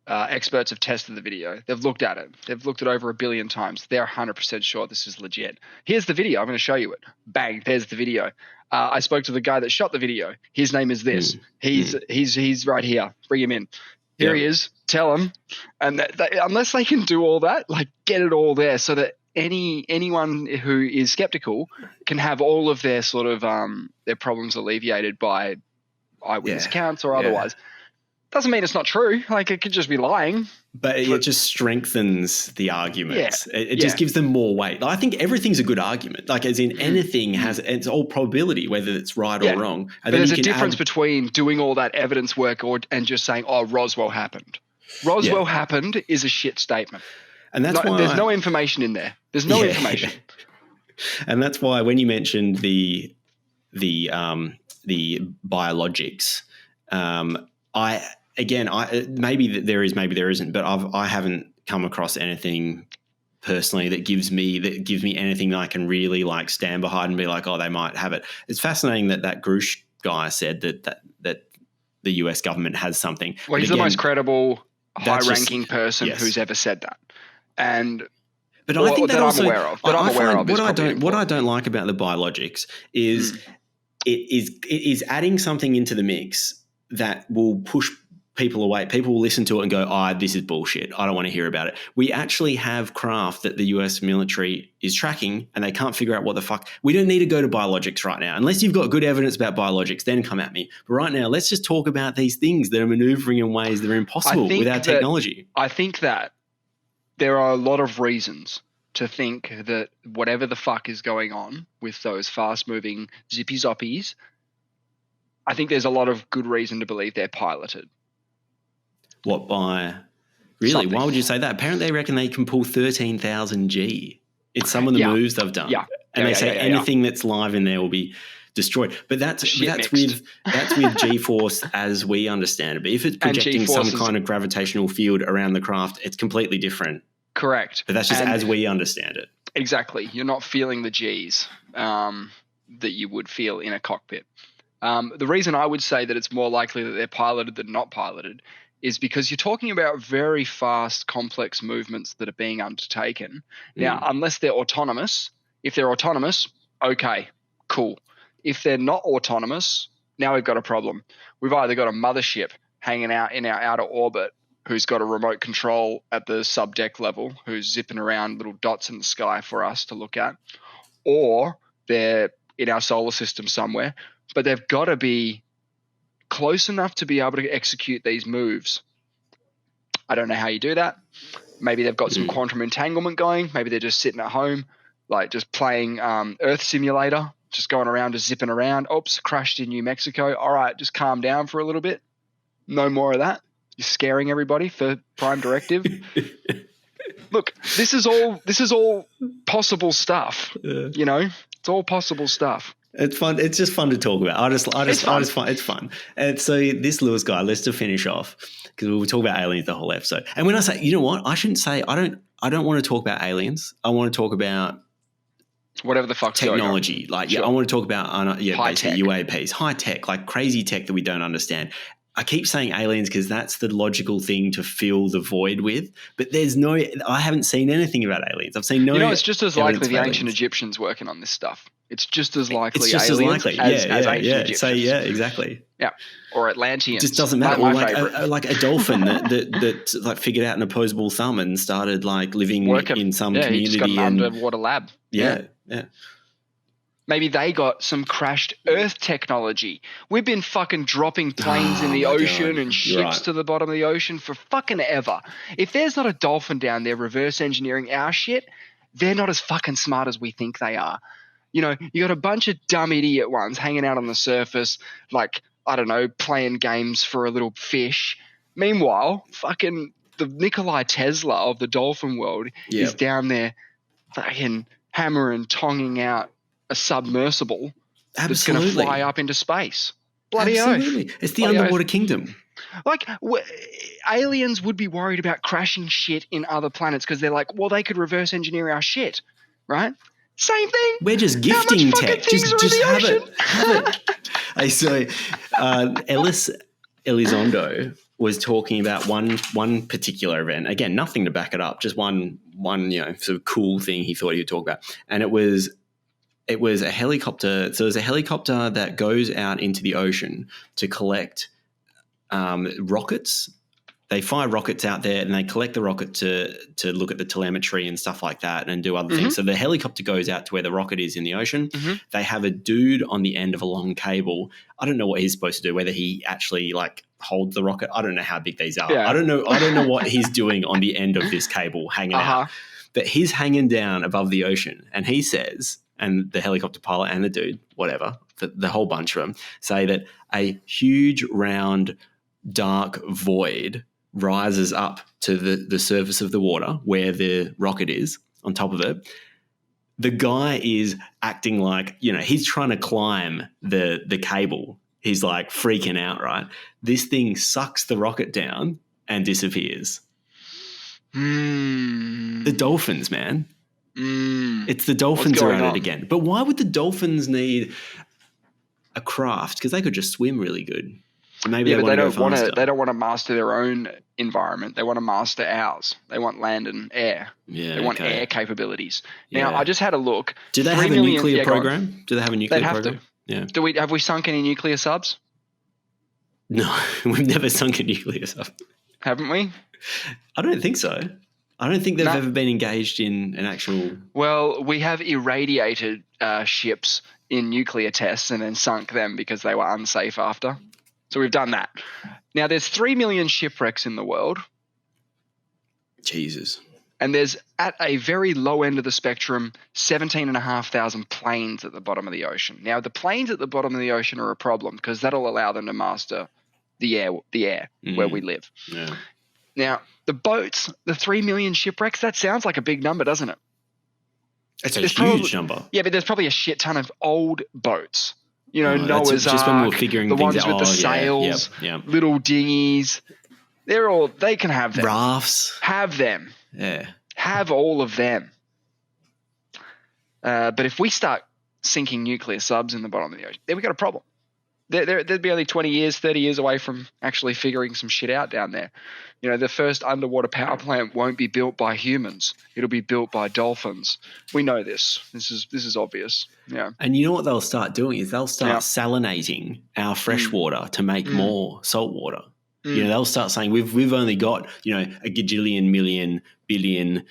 Speaker 1: Experts have tested the video. They've looked at it. They've looked at it over 1 billion times. They're 100% sure this is legit. Here's the video. I'm going to show you it. Bang, there's the video. I spoke to the guy that shot the video. His name is this. He's right here. Bring him in. Here he is. Tell him." And unless they can do all that, like get it all there, so that anyone who is skeptical can have all of their sort of their problems alleviated by eyewitness accounts or otherwise. Doesn't mean it's not true. Like, it could just be lying.
Speaker 2: But it just strengthens the arguments. Yeah. It just gives them more weight. I think everything's a good argument. Like, as in anything it's all probability, whether it's right or wrong. And
Speaker 1: but there's a difference between doing all that evidence work and just saying, "Oh, Roswell happened." Roswell happened is a shit statement.
Speaker 2: And that's why
Speaker 1: there's no information in there. There's no information.
Speaker 2: And that's why when you mentioned the biologics, maybe there is, maybe there isn't, but I haven't come across anything personally that gives me anything that I can really like stand behind and be like, "Oh, they might have it." It's fascinating that Grusch guy said that the US government has something.
Speaker 1: Well, he's the most credible, high-ranking person who's ever said that, but I think that I'm aware of.
Speaker 2: What I don't like about the biologics is it is adding something into the mix that will push people away. People will listen to it and go, "Oh, this is bullshit. I don't want to hear about it." We actually have craft that the US military is tracking, and they can't figure out what the fuck. We don't need to go to biologics right now. Unless you've got good evidence about biologics, then come at me. But right now, let's just talk about these things that are maneuvering in ways that are impossible without technology.
Speaker 1: I think that there are a lot of reasons to think that whatever the fuck is going on with those fast-moving zippy-zoppies, I think there's a lot of good reason to believe they're piloted.
Speaker 2: What, by really? Something. Why would you say that? Apparently, they reckon they can pull 13,000 G. It's some of the moves they've done. And they say anything that's live in there will be destroyed. But that's with G-force as we understand it. But if it's projecting some kind of gravitational field around the craft, it's completely different.
Speaker 1: Correct.
Speaker 2: But that's just as we understand it.
Speaker 1: Exactly. You're not feeling the Gs that you would feel in a cockpit. The reason I would say that it's more likely that they're piloted than not piloted is because you're talking about very fast, complex movements that are being undertaken. Now, unless they're autonomous, if they're autonomous, okay, cool. If they're not autonomous, now we've got a problem. We've either got a mothership hanging out in our outer orbit who's got a remote control at the subdeck level, who's zipping around little dots in the sky for us to look at, or they're in our solar system somewhere, but they've got to be close enough to be able to execute these moves. I don't know how you do that. Maybe they've got some quantum entanglement going. Maybe they're just sitting at home, like just playing Earth Simulator, just going around, just zipping around. Oops, crashed in New Mexico. All right, just calm down for a little bit. No more of that. You're scaring everybody for Prime Directive. Look, this is all possible stuff. You know, it's all possible stuff.
Speaker 2: It's fun. It's just fun to talk about. It's fun. And so this Lewis guy, let's just finish off because we were talking about aliens the whole episode. And when I say, you know what, I shouldn't say, I don't want to talk about aliens. I want to talk about
Speaker 1: whatever the fuck's
Speaker 2: technology.
Speaker 1: Going on.
Speaker 2: Like, I want to talk about
Speaker 1: high tech.
Speaker 2: UAPs, high tech, like crazy tech that we don't understand. I keep saying aliens because that's the logical thing to fill the void with, but I haven't seen anything about aliens. I've seen no.
Speaker 1: It's just as likely the ancient Egyptians working on this stuff. It's just as likely
Speaker 2: It's just
Speaker 1: aliens
Speaker 2: as likely.
Speaker 1: as ancient Egyptians.
Speaker 2: So exactly.
Speaker 1: Yeah, or Atlanteans.
Speaker 2: It just doesn't matter.
Speaker 1: My
Speaker 2: Or
Speaker 1: favorite.
Speaker 2: like a dolphin that like figured out an opposable thumb and started like living in some community.
Speaker 1: He just got an underwater lab.
Speaker 2: Yeah.
Speaker 1: Maybe they got some crashed Earth technology. We've been fucking dropping planes in the ocean and ships to the bottom of the ocean for fucking ever. If there's not a dolphin down there reverse engineering our shit, they're not as fucking smart as we think they are. You know, you got a bunch of dumb idiot ones hanging out on the surface, like, I don't know, playing games for a little fish. Meanwhile, fucking the Nikola Tesla of the dolphin world is down there fucking hammering, tonging out a submersible that's going to fly up into space. Bloody
Speaker 2: Absolutely.
Speaker 1: oath.
Speaker 2: It's the underwater kingdom.
Speaker 1: Like, aliens would be worried about crashing shit in other planets because they're like, well, they could reverse engineer our shit, right? Same thing.
Speaker 2: We're just gifting tech. Just have it. Hey, so Luis Elizondo was talking about one particular event. Again, nothing to back it up. Just one sort of cool thing he thought he would talk about, and it was a helicopter. So there's a helicopter that goes out into the ocean to collect rockets. They fire rockets out there and they collect the rocket to look at the telemetry and stuff like that and do other things. So the helicopter goes out to where the rocket is in the ocean. They have a dude on the end of a long cable. I don't know what he's supposed to do, whether he actually like holds the rocket. I don't know how big these are. Yeah. I don't know what he's doing on the end of this cable hanging out. But he's hanging down above the ocean, and he says, and the helicopter pilot and the dude, whatever, the whole bunch of them, say that a huge round dark void rises up to the surface of the water where the rocket is on top of it. The guy is acting like, he's trying to climb the cable. He's like freaking out, right? This thing sucks the rocket down and disappears. The dolphins, man. It's the dolphins are at it again. But why would the dolphins need a craft? Because they could just swim really good. Maybe
Speaker 1: they don't want to. They don't want to master their own environment. They want to master ours. They want land and air.
Speaker 2: Yeah,
Speaker 1: they want air capabilities. Now, I just had a look.
Speaker 2: Do they have a nuclear program? Do they have a nuclear program?
Speaker 1: They'd have to. Yeah. Have we sunk any nuclear subs?
Speaker 2: No, we've never sunk a nuclear sub.
Speaker 1: Haven't we?
Speaker 2: I don't think so. I don't think they've ever been engaged in an actual.
Speaker 1: Well, we have irradiated ships in nuclear tests and then sunk them because they were unsafe after. So we've done that. Now, there's 3 million shipwrecks in the world.
Speaker 2: Jesus.
Speaker 1: And there's, at a very low end of the spectrum, 17,500 planes at the bottom of the ocean. Now, the planes at the bottom of the ocean are a problem because that'll allow them to master the air where we live.
Speaker 2: Yeah.
Speaker 1: Now, the boats, the 3 million shipwrecks, that sounds like a big number, doesn't it?
Speaker 2: It's a huge number.
Speaker 1: Yeah, but there's probably a shit ton of old boats. Noah's Ark,
Speaker 2: when we're figuring
Speaker 1: the ones
Speaker 2: out.
Speaker 1: with the sails, little dinghies. They can have them.
Speaker 2: Rafts.
Speaker 1: Have them.
Speaker 2: Yeah.
Speaker 1: Have all of them. But if we start sinking nuclear subs in the bottom of the ocean, then we got a problem. There'd be only 20 years, 30 years away from actually figuring some shit out down there. The first underwater power plant won't be built by humans. It'll be built by dolphins. We know this. This is obvious. Yeah.
Speaker 2: And you know what they'll start doing is they'll start salinating our fresh water to make more salt water. They'll start saying we've only got, a gajillion, million, billion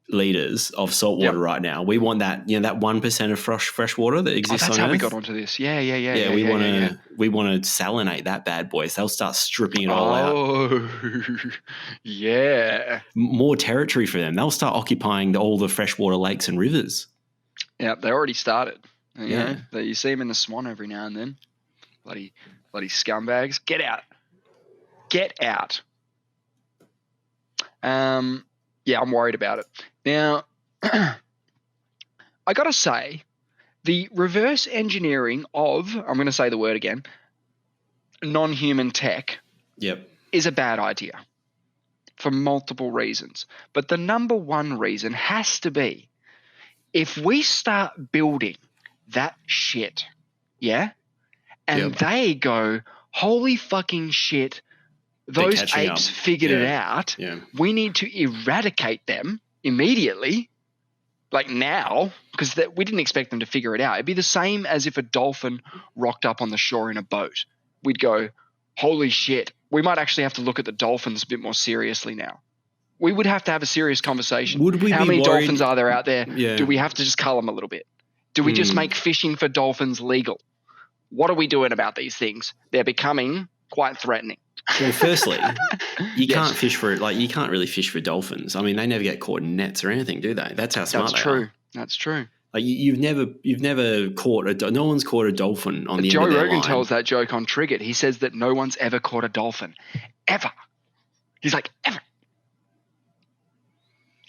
Speaker 2: liters of salt water right now. We want that, that 1% of fresh water that exists on Earth.
Speaker 1: That's how we got onto this. Yeah.
Speaker 2: We want to salinate that bad boy. So they'll start stripping it all out.
Speaker 1: Oh, yeah.
Speaker 2: More territory for them. They'll start occupying all the freshwater lakes and rivers.
Speaker 1: Yeah, they already started. You see them in the Swan every now and then. Bloody scumbags. Get out. Yeah, I'm worried about it. Now, I got to say, the reverse engineering of, I'm going to say the word again, non-human tech is a bad idea for multiple reasons. But the number one reason has to be if we start building that shit, and they go, holy fucking shit, those apes figured it out. Yeah. We need to eradicate them immediately. like now, because we didn't expect them to figure it out. It'd be the same as if a dolphin rocked up on the shore in a boat. We'd go, holy shit, we might actually have to look at the dolphins a bit more seriously now. We would have to have a serious conversation. How many dolphins are there out there?
Speaker 2: Yeah.
Speaker 1: Do we have to just cull them a little bit? Do we just make fishing for dolphins legal? What are we doing about these things? They're becoming quite threatening.
Speaker 2: Well, firstly, you can't fish for it. Like, you can't really fish for dolphins. I mean, they never get caught in nets or anything, do they? That's how smart they are.
Speaker 1: That's true.
Speaker 2: Like, you've never caught no one's caught a dolphin on the
Speaker 1: Joe
Speaker 2: end of their
Speaker 1: Rogan
Speaker 2: line.
Speaker 1: tells that joke on Triggered. He says that no one's ever caught a dolphin, ever. He's like, ever.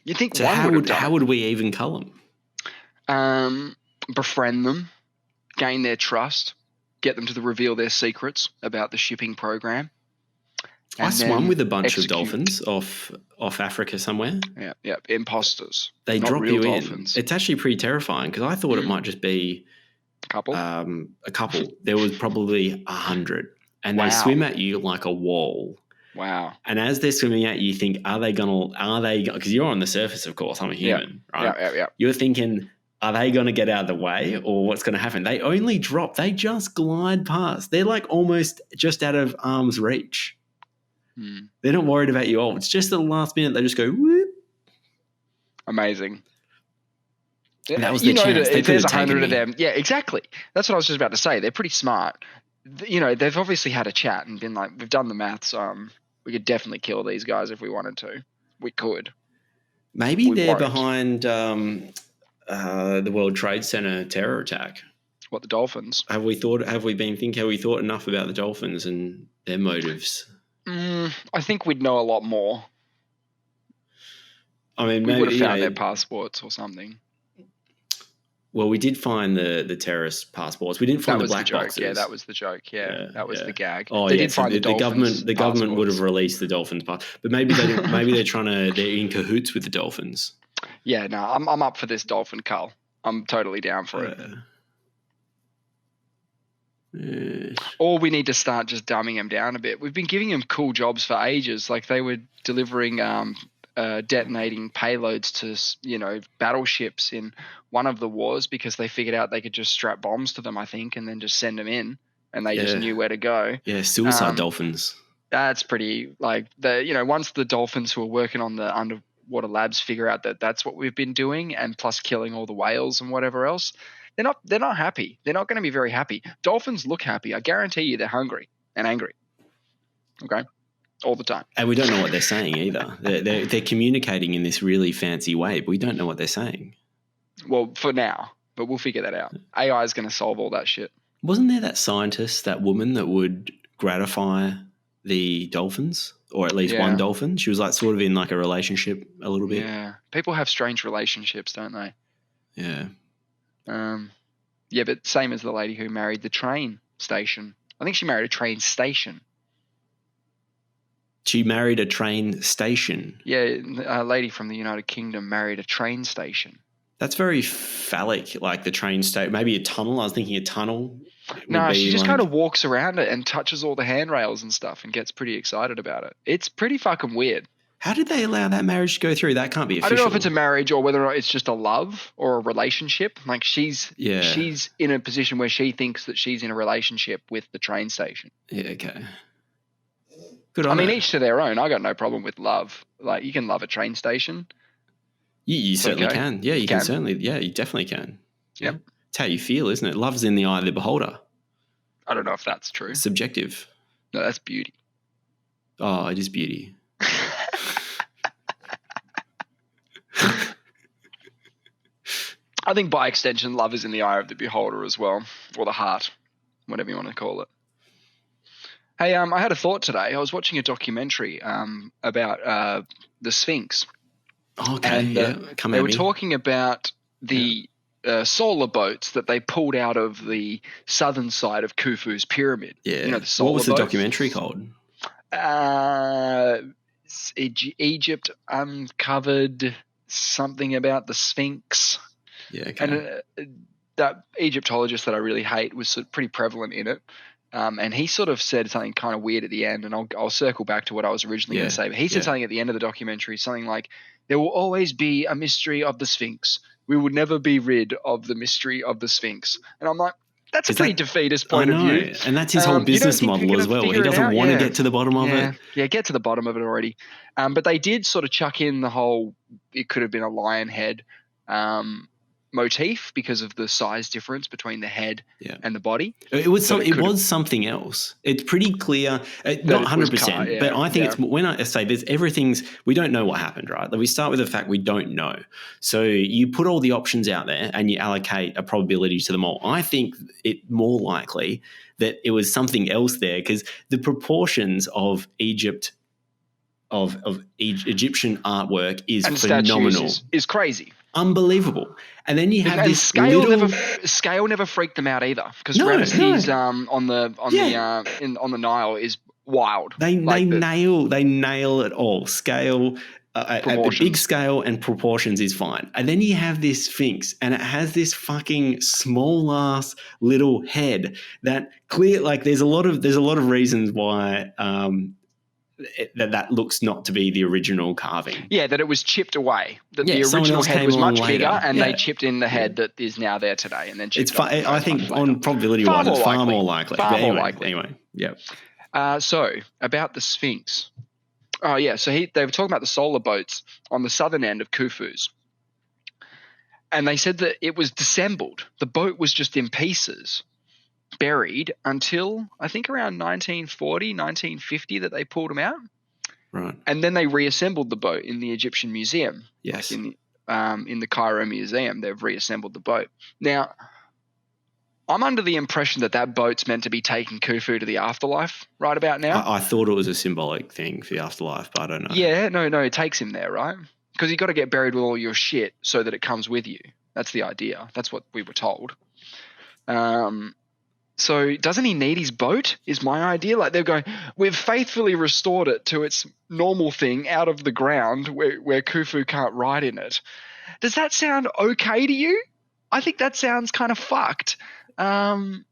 Speaker 1: You think
Speaker 2: so how would we even cull
Speaker 1: them? Befriend them, gain their trust, get them to reveal their secrets about the shipping program.
Speaker 2: I swam with a bunch of dolphins off Africa somewhere.
Speaker 1: Yeah, imposters.
Speaker 2: They drop you dolphins. It's actually pretty terrifying because I thought it might just be
Speaker 1: a couple.
Speaker 2: A couple. There was probably 100, and they swim at you like a wall.
Speaker 1: Wow.
Speaker 2: And as they're swimming at you, you think, are they, because you're on the surface, of course, I'm a human, right?
Speaker 1: Yeah.
Speaker 2: You're thinking, are they going to get out of the way or what's going to happen? They only drop. They just glide past. They're like almost just out of arm's reach. They're not worried about you. It's just at the last minute they just go, whoop.
Speaker 1: Amazing.
Speaker 2: And that was the chance.
Speaker 1: If there's 100 of them. Yeah, exactly. That's what I was just about to say. They're pretty smart. They've obviously had a chat and been like, we've done the maths. We could definitely kill these guys if we wanted to. We could.
Speaker 2: Maybe they're behind the World Trade Center terror attack.
Speaker 1: What, the dolphins?
Speaker 2: Have we thought enough about the dolphins and their motives?
Speaker 1: I think we'd know a lot more.
Speaker 2: I mean,
Speaker 1: we would have found their passports or something.
Speaker 2: Well, we did find the terrorist passports. We didn't find the black boxes.
Speaker 1: Yeah, that was the joke. Yeah, that was the gag.
Speaker 2: Oh,
Speaker 1: they did find the dolphins.
Speaker 2: The government would have released the dolphins part, but maybe they're in cahoots with the dolphins.
Speaker 1: Yeah, no, I'm up for this dolphin cull. I'm totally down for it. Or we need to start just dumbing them down a bit. We've been giving them cool jobs for ages. Like they were delivering detonating payloads to, battleships in one of the wars because they figured out they could just strap bombs to them, I think, and then just send them in and they just knew where to go.
Speaker 2: Yeah, suicide dolphins.
Speaker 1: That's pretty once the dolphins who are working on the underwater labs figure out that that's what we've been doing and plus killing all the whales and whatever else, they're not happy. They're not going to be very happy. Dolphins look happy. I guarantee you they're hungry and angry. Okay? All the time.
Speaker 2: And we don't know what they're saying either. They're communicating in this really fancy way, but we don't know what they're saying.
Speaker 1: Well, for now, but we'll figure that out. AI is going to solve all that shit.
Speaker 2: Wasn't there that scientist, that woman that would gratify the dolphins, or at least one dolphin? She was like sort of in like a relationship a little bit.
Speaker 1: Yeah. People have strange relationships, don't they?
Speaker 2: Yeah.
Speaker 1: Yeah, but same as the lady who married the train station. I think she married a train station.
Speaker 2: She married a train station?
Speaker 1: Yeah, a lady from the United Kingdom married a train station.
Speaker 2: That's very phallic, like the train station. Maybe a tunnel. I was thinking a tunnel.
Speaker 1: No, she just kind of walks around it and touches all the handrails and stuff and gets pretty excited about it. It's pretty fucking weird.
Speaker 2: How did they allow that marriage to go through? That can't be official.
Speaker 1: I don't know if it's a marriage or whether or not it's just a love or a relationship. Like she's in a position where she thinks that she's in a relationship with the train station.
Speaker 2: Yeah, okay. Good on her.
Speaker 1: Each to their own. I got no problem with love. Like you can love a train station.
Speaker 2: You certainly can. Yeah, you can certainly. Yeah, you definitely can.
Speaker 1: Yeah.
Speaker 2: It's how you feel, isn't it? Love's in the eye of the beholder.
Speaker 1: I don't know if that's true.
Speaker 2: Subjective.
Speaker 1: No, that's beauty.
Speaker 2: Oh, it is beauty.
Speaker 1: I think by extension, love is in the eye of the beholder as well, or the heart, whatever you want to call it. Hey, I had a thought today. I was watching a documentary about the Sphinx.
Speaker 2: Okay,
Speaker 1: and, they were talking about the solar boats that they pulled out of the southern side of Khufu's pyramid.
Speaker 2: Yeah.
Speaker 1: The solar
Speaker 2: what was
Speaker 1: boats.
Speaker 2: The documentary called?
Speaker 1: Egypt uncovered something about the Sphinx.
Speaker 2: Yeah, okay.
Speaker 1: And that Egyptologist that I really hate was sort of pretty prevalent in it. And he sort of said something kind of weird at the end, and I'll circle back to what I was originally going to say. But he said something at the end of the documentary, something like, there will always be a mystery of the Sphinx. we would never be rid of the mystery of the Sphinx. And I'm like, that's a pretty defeatist point of view.
Speaker 2: And that's his whole business model as well. He doesn't want to get to the bottom of it.
Speaker 1: Yeah, get to the bottom of it already. But they did sort of chuck in the whole, it could have been a lion head motif because of the size difference between the head and the body.
Speaker 2: It was something else. It's pretty clear, not 100%, but I think it's when I say there's we don't know what happened, right? We start with the fact we don't know. So you put all the options out there and you allocate a probability to them all. I think it more likely that it was something else there because the proportions of Egyptian artwork is
Speaker 1: and
Speaker 2: phenomenal.
Speaker 1: Is crazy.
Speaker 2: Unbelievable. And then you have this
Speaker 1: scale never freaked them out either because Ramesses on the Nile is wild.
Speaker 2: They nail it all. Scale at the big scale and proportions is fine. And then you have this Sphinx and it has this fucking small ass little head that there's a lot of reasons why that looks not to be the original carving. Yeah,
Speaker 1: that it was chipped away. That the original head was much bigger, and they chipped in the head that is now there today. And then
Speaker 2: I think on probability-wise, it's far more likely. Anyway, yeah.
Speaker 1: So about the Sphinx. Oh yeah, so they were talking about the solar boats on the southern end of Khufu's, and they said that it was disassembled. The boat was just in pieces, buried until I think around 1940, 1950 that they pulled them out.
Speaker 2: Right. And
Speaker 1: then they reassembled the boat in the Egyptian Museum.
Speaker 2: Yes.
Speaker 1: In the Cairo Museum, they've reassembled the boat. Now, I'm under the impression that boat's meant to be taking Khufu to the afterlife right about now.
Speaker 2: I thought it was a symbolic thing for the afterlife, but I don't know.
Speaker 1: Yeah, no, it takes him there, right? Because you got to get buried with all your shit so that it comes with you. That's the idea. That's what we were told. So doesn't he need his boat is my idea. Like they're going, we've faithfully restored it to its normal thing out of the ground where Khufu can't ride in it. Does that sound okay to you? I think that sounds kind of fucked. But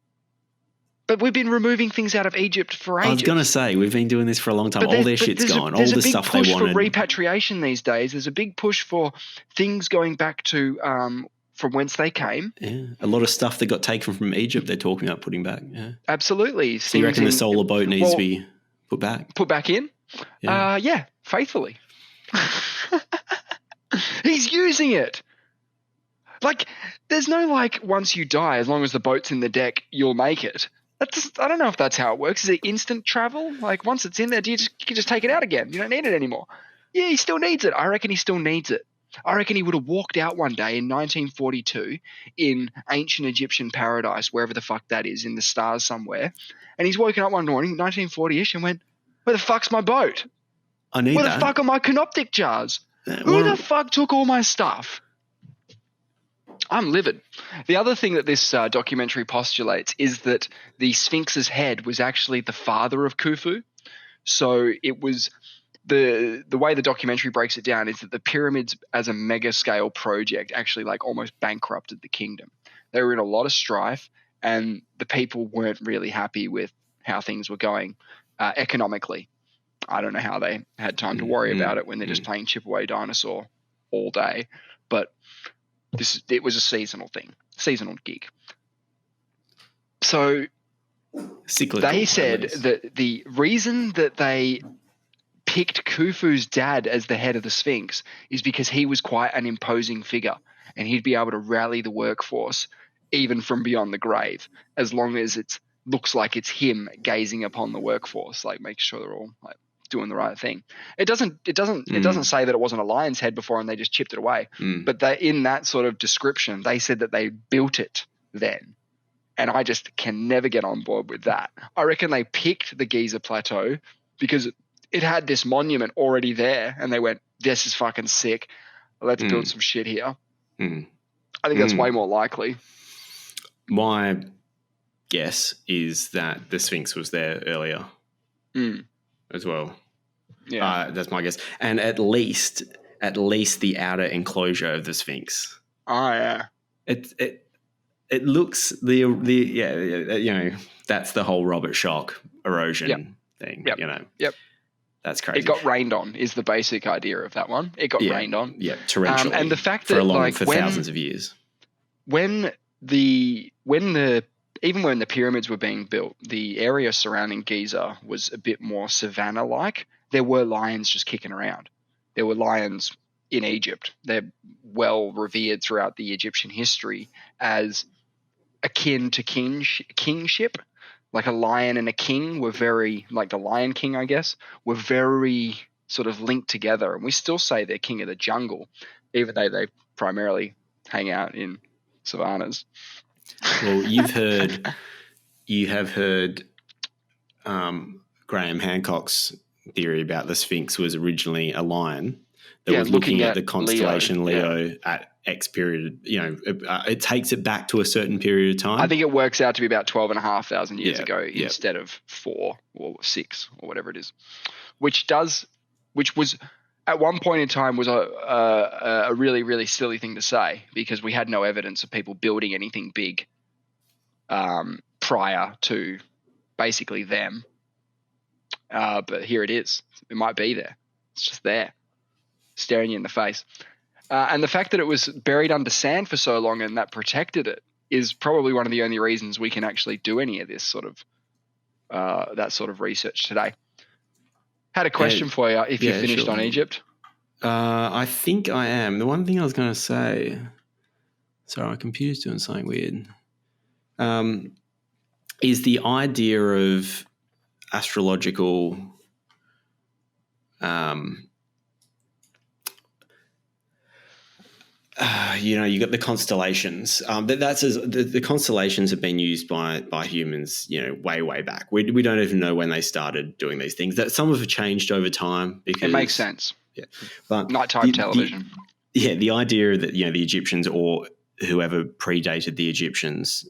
Speaker 1: we've been removing things out of Egypt for ages.
Speaker 2: I was going to say, we've been doing this for a long time. All their shit's gone. All the stuff they wanted. There's a big push
Speaker 1: for repatriation these days. There's a big push for things going back to from whence they came.
Speaker 2: Yeah, a lot of stuff that got taken from Egypt they're talking about putting back. Yeah,
Speaker 1: absolutely.
Speaker 2: So you reckon the solar boat needs to be put back?
Speaker 1: Put back in? Yeah, faithfully. He's using it. Like, there's no once you die, as long as the boat's in the deck, you'll make it. I don't know if that's how it works. Is it instant travel? Like, once it's in there, you can just take it out again. You don't need it anymore. Yeah, he still needs it. I reckon he still needs it. I reckon he would have walked out one day in 1942 in ancient Egyptian paradise, wherever the fuck that is, in the stars somewhere. And he's woken up one morning, 1940-ish, and went, where the fuck's my boat?
Speaker 2: I need
Speaker 1: Where
Speaker 2: that.
Speaker 1: the fuck are my canoptic jars? Who the fuck took all my stuff? I'm livid. The other thing that this documentary postulates is that the Sphinx's head was actually the father of Khufu. So it was the way the documentary breaks it down is that the pyramids as a mega scale project actually almost bankrupted the kingdom. They were in a lot of strife and the people weren't really happy with how things were going economically. I don't know how they had time to worry about it when they're just playing Chip Away Dinosaur all day, but it was a seasonal gig. So
Speaker 2: cyclical,
Speaker 1: they said that the reason that they picked Khufu's dad as the head of the Sphinx is because he was quite an imposing figure and he'd be able to rally the workforce even from beyond the grave, as long as it looks like it's him gazing upon the workforce, make sure they're all doing the right thing. It doesn't say that it wasn't a lion's head before and they just chipped it away. But in that sort of description, they said that they built it then. And I just can never get on board with that. I reckon they picked the Giza Plateau because it had this monument already there and they went, this is fucking sick. Let's build some shit here. I think that's way more likely.
Speaker 2: My guess is that the Sphinx was there earlier as well.
Speaker 1: Yeah,
Speaker 2: that's my guess. And at least the outer enclosure of the Sphinx.
Speaker 1: Oh yeah.
Speaker 2: It looks that's the whole Robert Schoch erosion thing.
Speaker 1: Yep.
Speaker 2: You know.
Speaker 1: Yep.
Speaker 2: That's crazy.
Speaker 1: It got rained on is the basic idea of that one. It got rained on.
Speaker 2: Yeah, torrentially.
Speaker 1: And the fact that
Speaker 2: for thousands of years.
Speaker 1: When the pyramids were being built, the area surrounding Giza was a bit more savanna-like. There were lions just kicking around. There were lions in Egypt. They're well revered throughout the Egyptian history as akin to kingship. Like a lion and a king were very, like the Lion King, I guess, were very sort of linked together. And we still say they're king of the jungle, even though they primarily hang out in savannas.
Speaker 2: Well, you have heard Graham Hancock's theory about the Sphinx was originally a lion that was looking at the constellation Leo at X period. It takes it back to a certain period of time.
Speaker 1: I think it works out to be about 12,500 years ago instead of 4 or 6 or whatever it is, which was at one point in time was a really, really silly thing to say because we had no evidence of people building anything big prior to basically them. But here it is. It might be there. It's just there, staring you in the face. And the fact that it was buried under sand for so long and that protected it is probably one of the only reasons we can actually do any of this sort of that sort of research today. Had a question for you if you're finished on Egypt.
Speaker 2: I think I am. The one thing I was going to say, sorry, my computer's doing something weird, is the idea of astrological you got the constellations. The constellations have been used by humans, way back. We don't even know when they started doing these things. That some have changed over time because
Speaker 1: it makes sense.
Speaker 2: Yeah, but
Speaker 1: nighttime television.
Speaker 2: The idea that the Egyptians or whoever predated the Egyptians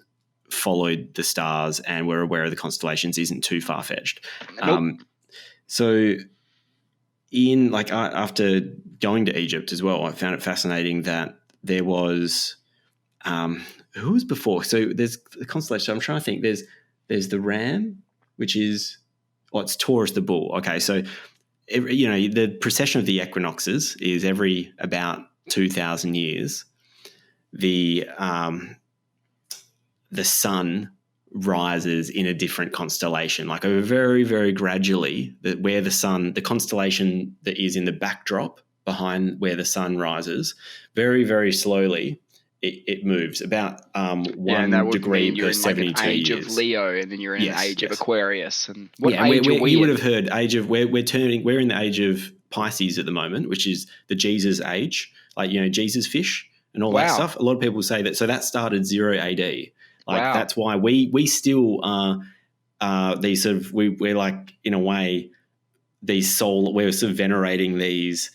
Speaker 2: followed the stars and were aware of the constellations isn't too far fetched.
Speaker 1: Nope.
Speaker 2: So after going to Egypt as well, I found it fascinating that there was who was before. So there's the constellation. I'm trying to think. There's the ram, which is it's Taurus the bull. Okay, so the precession of the equinoxes is every about 2,000 years. The sun rises in a different constellation, like over very, very gradually, where the constellation that is in the backdrop behind where the sun rises, very, very slowly, it moves about 1 degree per 72
Speaker 1: like age
Speaker 2: years.
Speaker 1: Of Leo, and then you're in an age of Aquarius. And
Speaker 2: you would have heard age of we're in the age of Pisces at the moment, which is the Jesus age, Jesus fish and all that stuff. A lot of people say that. So that started 0 AD. That's why we still are these sort of we're like in a way these we're sort of venerating these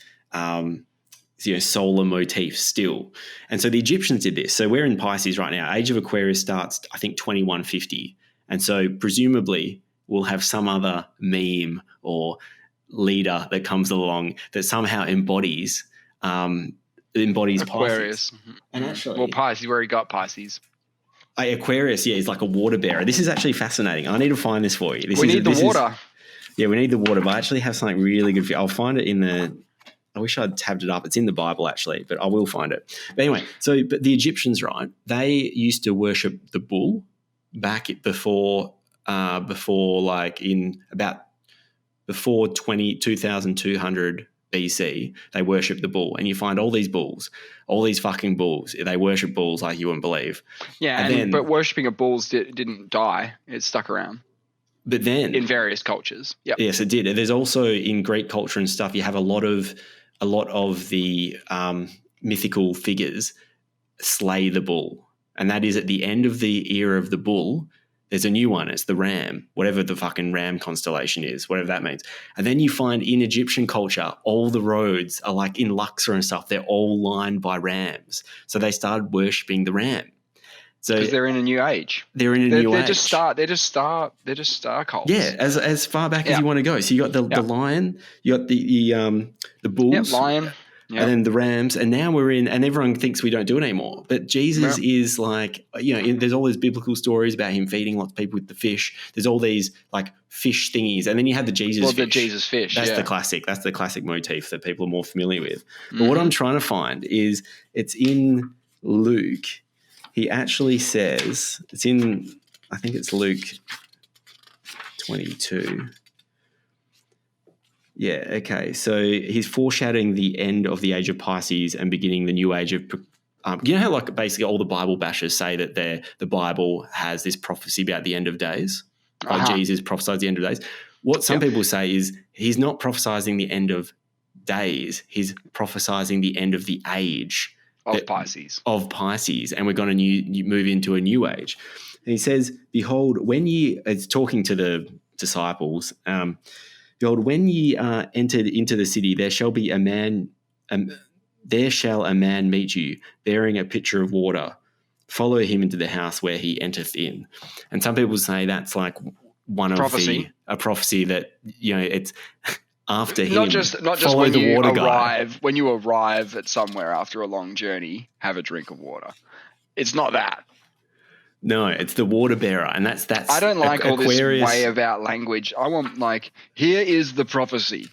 Speaker 2: solar motifs still. And so the Egyptians did this. So we're in Pisces right now. Age of Aquarius starts I think 2150, and so presumably we'll have some other meme or leader that comes along that somehow embodies Aquarius. Pisces. And actually,
Speaker 1: Pisces, where he got Pisces.
Speaker 2: Aquarius, is like a water bearer. This is actually fascinating. I need to find this for you.
Speaker 1: We need the water.
Speaker 2: We need the water, but I actually have something really good for you. I'll find it I wish I'd tabbed it up. It's in the Bible actually, but I will find it. But anyway, but the Egyptians, right, they used to worship the bull back before 2200 BC, they worship the bull, and you find all these fucking bulls. They worship bulls like you wouldn't believe.
Speaker 1: Yeah, but worshipping of bulls didn't die. It stuck around.
Speaker 2: But then
Speaker 1: in various cultures,
Speaker 2: yes, it did. There's also in Greek culture and stuff. You have a lot of the mythical figures slay the bull, and that is at the end of the era of the bull. There's a new one. It's the ram, whatever the fucking ram constellation is, whatever that means. And then you find in Egyptian culture, all the roads are like in Luxor and stuff. They're all lined by rams. So they started worshipping the ram. So
Speaker 1: because they're in a new age.
Speaker 2: They're just
Speaker 1: star cults.
Speaker 2: Yeah, as far back as you want to go. So you got the lion, you got the bulls.
Speaker 1: Yep, lion.
Speaker 2: and then the rams, and now we're in, and everyone thinks we don't do it anymore. But Jesus is like, there's all these biblical stories about him feeding lots of people with the fish. There's all these like fish thingies, and then you have the Jesus fish.
Speaker 1: The Jesus fish.
Speaker 2: That's the classic. That's the classic motif that people are more familiar with. But what I'm trying to find is it's in Luke. He actually says it's in. I think it's Luke 22. Yeah, okay. So he's foreshadowing the end of the age of Pisces and beginning the new age of you know how like basically all the Bible bashers say that the Bible has this prophecy about the end of days? Like Jesus prophesies the end of days. What some people say is he's not prophesizing the end of days. He's prophesizing the end of the age
Speaker 1: of Pisces.
Speaker 2: And we're going to move into a new age. And he says, behold, when it's talking to the disciples, behold, when ye are entered into the city, there shall a man meet you, bearing a pitcher of water. Follow him into the house where he entereth in. And some people say that's like one of a prophecy that, it's after him.
Speaker 1: Not just when you arrive at somewhere after a long journey, have a drink of water. It's not that.
Speaker 2: No, it's the water bearer, and that's.
Speaker 1: I don't like all this way about language. I want here is the prophecy.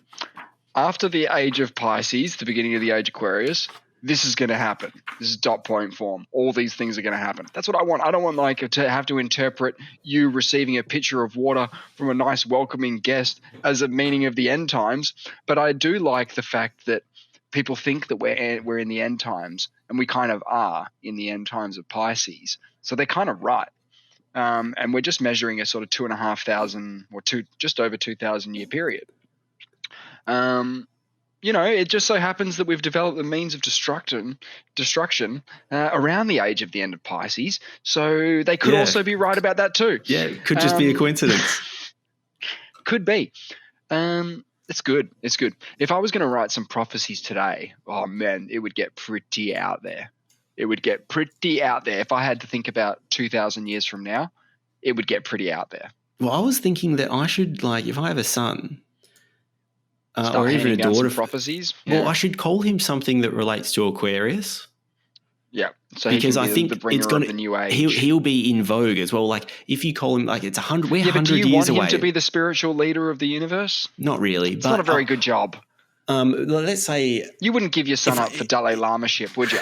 Speaker 1: After the age of Pisces, the beginning of the age of Aquarius, this is going to happen. This is dot point form. All these things are going to happen. That's what I want. I don't want to have to interpret you receiving a pitcher of water from a nice welcoming guest as a meaning of the end times. But I do like the fact that people think that we're in the end times, and we kind of are in the end times of Pisces. So they're kind of right. And we're just measuring a sort of 2,500 or just over 2,000 year period. It just so happens that we've developed the means of destruction around the age of the end of Pisces. So they could also be right about that too.
Speaker 2: Yeah, it could just be a coincidence.
Speaker 1: Could be. It's good. It's good. If I was going to write some prophecies today, oh man, it would get pretty out there. It would get pretty out there. If I had to think about 2,000 years from now, it would get pretty out there.
Speaker 2: Well, I was thinking that I should, if I have a son or even a daughter,
Speaker 1: prophecies.
Speaker 2: Yeah. Well, I should call him something that relates to Aquarius.
Speaker 1: Yeah, so
Speaker 2: because I think
Speaker 1: it's going to the new age.
Speaker 2: He'll be in vogue as well. Like if you call him, it's 100. We're 100 years away.
Speaker 1: Do you want him to be the spiritual leader of the universe?
Speaker 2: Not really.
Speaker 1: It's not a very good job.
Speaker 2: Let's say
Speaker 1: you wouldn't give your son up for Dalai Lama-ship, would you?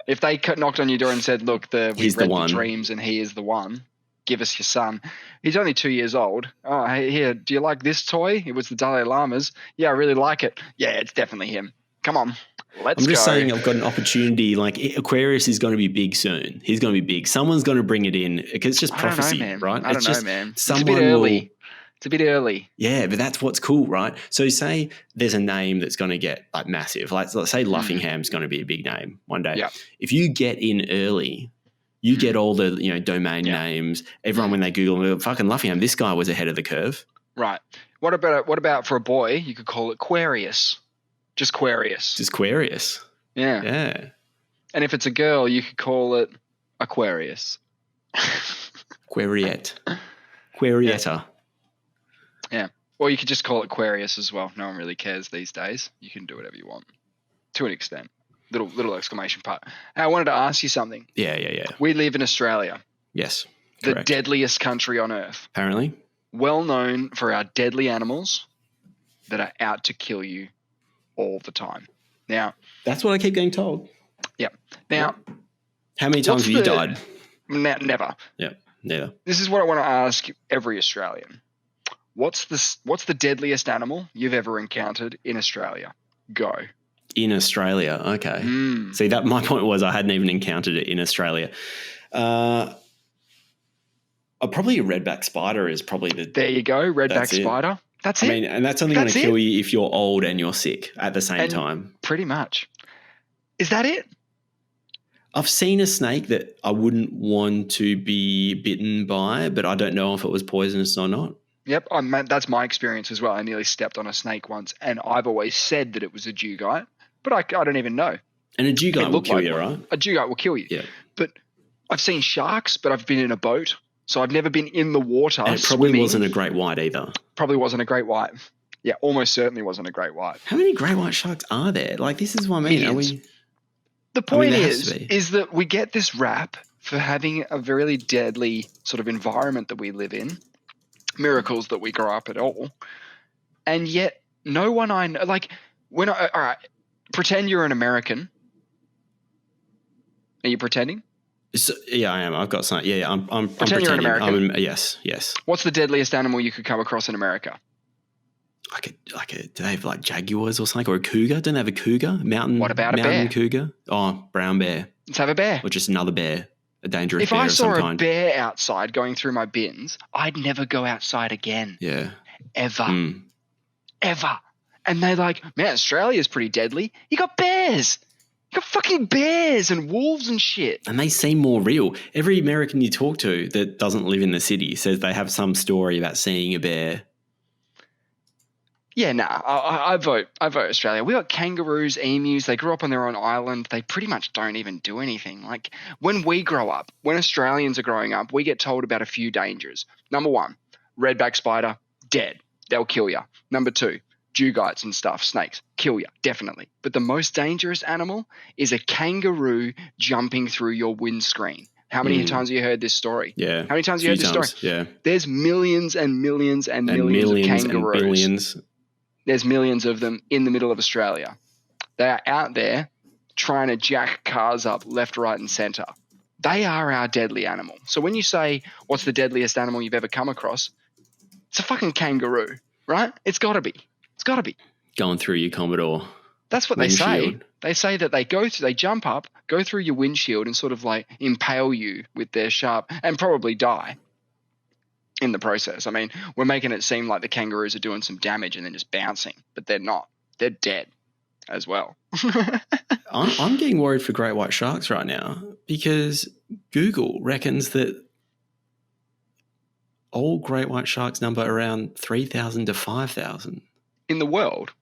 Speaker 1: If they knocked on your door and said, "Look, we've read the dreams, and he is the one. Give us your son." He's only 2 years old. Oh, hey, here, do you like this toy? It was the Dalai Lama's. Yeah, I really like it. Yeah, it's definitely him. Come on, let's go.
Speaker 2: I'm just saying I've got an opportunity. Aquarius is going to be big soon. He's going to be big. Someone's going to bring it in because it's just prophecy, right?
Speaker 1: I don't know, man. It's a bit early. It's a bit early.
Speaker 2: Yeah, but that's what's cool, right? So say there's a name that's going to get massive. Let's say Luffingham's going to be a big name one day.
Speaker 1: Yeah.
Speaker 2: If you get in early, you get all the domain names. Everyone when they Google fucking Luffingham, this guy was ahead of the curve.
Speaker 1: Right. What about for a boy? You could call it Aquarius. Just Aquarius.
Speaker 2: Just Aquarius.
Speaker 1: Yeah.
Speaker 2: Yeah.
Speaker 1: And if it's a girl, you could call it Aquarius.
Speaker 2: Aquarietta. Aquarietta.
Speaker 1: Yeah. Or you could just call it Aquarius as well. No one really cares these days. You can do whatever you want. To an extent. Little exclamation part. I wanted to ask you something.
Speaker 2: Yeah.
Speaker 1: We live in Australia.
Speaker 2: Yes.
Speaker 1: The
Speaker 2: correct.
Speaker 1: deadliest country on earth.
Speaker 2: Apparently.
Speaker 1: Well known for our deadly animals that are out to kill you all the time. Now.
Speaker 2: That's what I keep getting told.
Speaker 1: Yeah. Now.
Speaker 2: How many times have you died?
Speaker 1: Never.
Speaker 2: Yeah. Never.
Speaker 1: This is what I want to ask every Australian. What's the deadliest animal you've ever encountered in Australia? Go.
Speaker 2: In Australia, okay. See, that my point was I hadn't even encountered it in Australia. Probably a redback spider is probably the.
Speaker 1: There you go, redback spider. That's it.
Speaker 2: I mean, and that's only going to kill you if you're old and you're sick at the same time.
Speaker 1: Pretty much. Is that it?
Speaker 2: I've seen a snake that I wouldn't want to be bitten by, but I don't know if it was poisonous or not.
Speaker 1: Yep, that's my experience as well. I nearly stepped on a snake once, and I've always said that it was a dugite, but I don't even know.
Speaker 2: And a dugite will kill you, right?
Speaker 1: A dugite will kill you.
Speaker 2: Yeah.
Speaker 1: But I've seen sharks, but I've been in a boat, so I've never been in the water.
Speaker 2: And it probably wasn't a great white either.
Speaker 1: Probably wasn't a great white. Yeah, almost certainly wasn't a great white.
Speaker 2: How many great white sharks are there? Like, this is what I mean.
Speaker 1: Millions. The point
Speaker 2: there
Speaker 1: is that we get this rap for having a very deadly sort of environment that we live in, miracles that we grow up at all, and yet no one I know, like, all right, pretend you're an American. Are you pretending?
Speaker 2: So, yeah, I am. I've got something. Yeah, I'm
Speaker 1: pretend
Speaker 2: pretending.
Speaker 1: You're an American.
Speaker 2: Yes.
Speaker 1: What's the deadliest animal you could come across in America?
Speaker 2: Do they have like jaguars or something, or a cougar? Don't they have a cougar?
Speaker 1: What about a bear?
Speaker 2: Cougar? Oh, brown bear.
Speaker 1: Let's have a bear.
Speaker 2: Or just another bear, a dangerous
Speaker 1: bear
Speaker 2: of some kind.
Speaker 1: If I saw a bear outside going through my bins, I'd never go outside again.
Speaker 2: Yeah.
Speaker 1: Ever. Ever. And they're like, man, Australia's pretty deadly. You got bears. You got fucking bears and wolves and shit.
Speaker 2: And they seem more real. Every American you talk to that doesn't live in the city says they have some story about seeing a bear.
Speaker 1: Yeah, nah, I vote Australia. We got kangaroos, emus. They grew up on their own island. They pretty much don't even do anything. Like, when we grow up, when Australians are growing up, we get told about a few dangers. Number 1, redback spider, dead. They'll kill you. Number 2, dugites and stuff, snakes, kill you, definitely. But the most dangerous animal is a kangaroo jumping through your windscreen. How many times have you heard this story?
Speaker 2: Yeah.
Speaker 1: How many times have you heard this story?
Speaker 2: Yeah.
Speaker 1: There's millions and millions and millions of kangaroos.
Speaker 2: And billions.
Speaker 1: There's millions of them in the middle of Australia. They are out there trying to jack cars up left, right, and center. They are our deadly animal. So when you say, what's the deadliest animal you've ever come across? It's a fucking kangaroo, right? It's got to be. It's got to be.
Speaker 2: Going through your Commodore.
Speaker 1: That's what windshield. They say. They say that they jump up, go through your windshield and sort of like impale you with their sharp, and probably die in the process. I mean, we're making it seem like the kangaroos are doing some damage and then just bouncing, but they're not. They're dead as well.
Speaker 2: I'm getting worried for great white sharks right now because Google reckons that all great white sharks number around 3,000 to 5,000.
Speaker 1: In the world?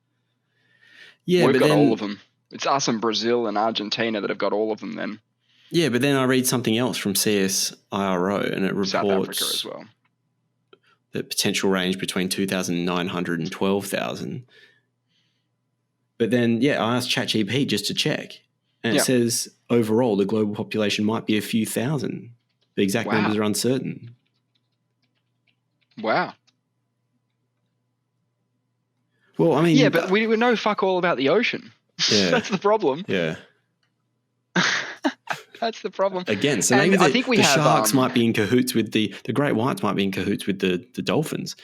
Speaker 2: Yeah,
Speaker 1: We've got all of them. It's us and Brazil and Argentina that have got all of them then.
Speaker 2: Yeah, but then I read something else from CSIRO and it reports
Speaker 1: South Africa as well.
Speaker 2: The potential range between 2,900 and 12,000. But then, I asked ChatGPT just to check. And it says overall the global population might be a few thousand. The exact numbers are uncertain.
Speaker 1: Wow.
Speaker 2: Well, I mean...
Speaker 1: Yeah, but we know fuck all about the ocean.
Speaker 2: Yeah.
Speaker 1: That's the problem.
Speaker 2: Yeah.
Speaker 1: That's the problem.
Speaker 2: Again, so maybe the sharks might be in cahoots with the great whites might be in cahoots with the dolphins.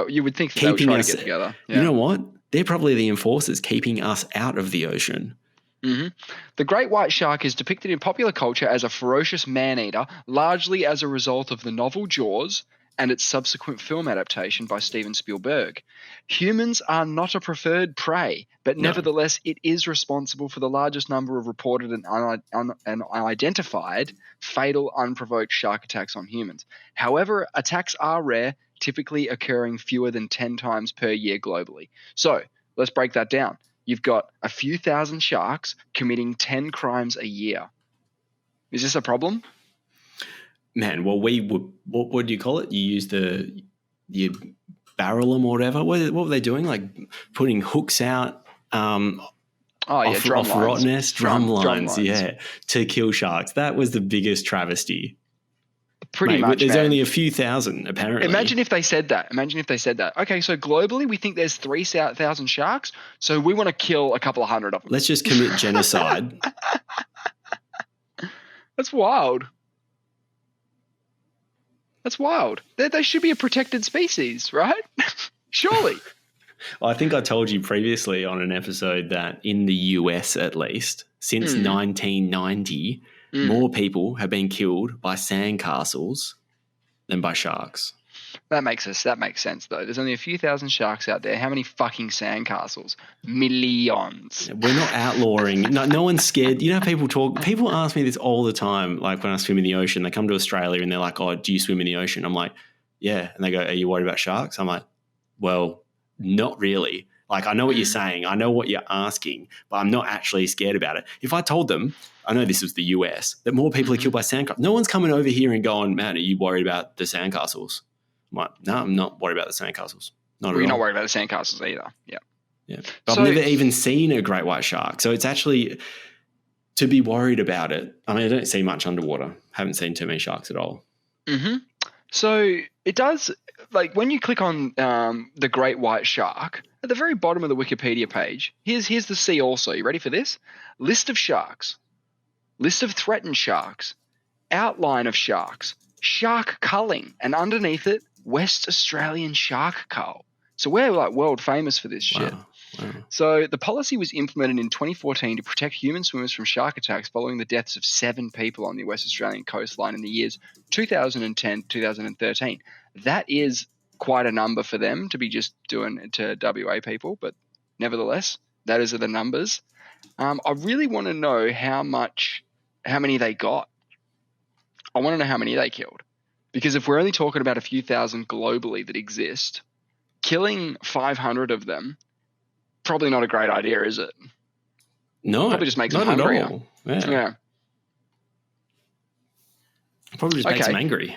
Speaker 1: You would think that they would try to get together. Yeah.
Speaker 2: You know what? They're probably the enforcers keeping us out of the ocean.
Speaker 1: Mm-hmm. The great white shark is depicted in popular culture as a ferocious man-eater, largely as a result of the novel Jaws and its subsequent film adaptation by Steven Spielberg. Humans are not a preferred prey, but nevertheless it is responsible for the largest number of reported and identified fatal unprovoked shark attacks on humans. However, attacks are rare, typically occurring fewer than 10 times per year globally. So let's break that down. You've got a few thousand sharks committing 10 crimes a year. Is this a problem?
Speaker 2: Man, well, what do you call it? You use you barrel them or whatever. What were they doing? Like putting hooks out
Speaker 1: drum
Speaker 2: lines,
Speaker 1: lines.
Speaker 2: To kill sharks. That was the biggest travesty.
Speaker 1: Pretty much.
Speaker 2: There's only a few thousand, apparently.
Speaker 1: Imagine if they said that. Okay, so globally we think there's 3,000 sharks, so we want to kill a couple of hundred of them.
Speaker 2: Let's just commit genocide.
Speaker 1: That's wild. That's wild. They should be a protected species, right? Surely.
Speaker 2: Well, I think I told you previously on an episode that in the US, at least, since 1990, more people have been killed by sandcastles than by sharks.
Speaker 1: That makes sense, though. There's only a few thousand sharks out there. How many fucking sandcastles? Millions.
Speaker 2: We're not outlawing. No one's scared. You know how people ask me this all the time, like when I swim in the ocean. They come to Australia and they're like, oh, do you swim in the ocean? I'm like, yeah. And they go, are you worried about sharks? I'm like, well, not really. Like, I know what you're saying. I know what you're asking, but I'm not actually scared about it. If I told them, I know this was the US, that more people are killed by sandcastles. No one's coming over here and going, man, are you worried about the sandcastles? I'm like, no, I'm not worried about the sandcastles. Not
Speaker 1: You're
Speaker 2: at
Speaker 1: not
Speaker 2: all.
Speaker 1: worried about the sandcastles either. Yeah.
Speaker 2: Yeah. But I've never even seen a great white shark. So it's actually to be worried about it. I mean, I don't see much underwater. Haven't seen too many sharks at all.
Speaker 1: Mm-hmm. So it does, like when you click on the great white shark, at the very bottom of the Wikipedia page, here's the see also. You ready for this? List of sharks, list of threatened sharks, outline of sharks, shark culling, and underneath it, West Australian shark cull. So we're like world famous for this shit.
Speaker 2: Wow.
Speaker 1: So the policy was implemented in 2014 to protect human swimmers from shark attacks following the deaths of 7 people on the West Australian coastline in the years 2010 2013. That is quite a number for them to be just doing to WA people, but nevertheless, that is the numbers. I really want to know how many they got. I want to know how many they killed. Because if we're only talking about a few thousand globally that exist, killing 500 of them, probably not a great idea, is it?
Speaker 2: No.
Speaker 1: Probably just makes them
Speaker 2: not
Speaker 1: hungrier.
Speaker 2: at all. Yeah. Probably just makes them angry.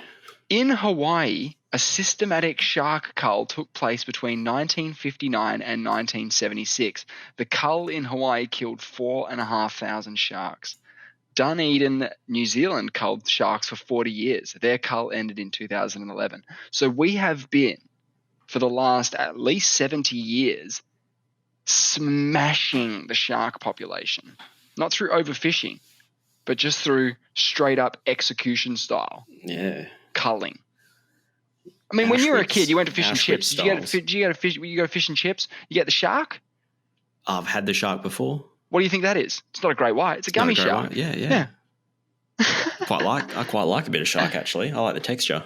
Speaker 1: In Hawaii, a systematic shark cull took place between 1959 and 1976. The cull in Hawaii killed 4,500 sharks. Dunedin, New Zealand culled sharks for 40 years. Their cull ended in 2011. So we have been, for the last at least 70 years, smashing the shark population. Not through overfishing, but just through straight up execution style.
Speaker 2: Yeah.
Speaker 1: Culling. I mean, when you were a kid, you went to fish and chips. Did you go fish and chips? You get the shark?
Speaker 2: I've had the shark before.
Speaker 1: What do you think that is? It's not a great white. It's a gummy shark.
Speaker 2: White. Yeah. I quite like a bit of shark, actually. I like the texture.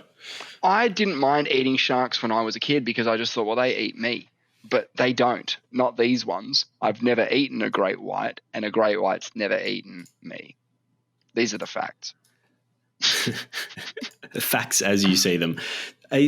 Speaker 1: I didn't mind eating sharks when I was a kid because I just thought, well, they eat me. But they don't. Not these ones. I've never eaten a great white, and a great white's never eaten me. These are the facts.
Speaker 2: Facts as you see them. How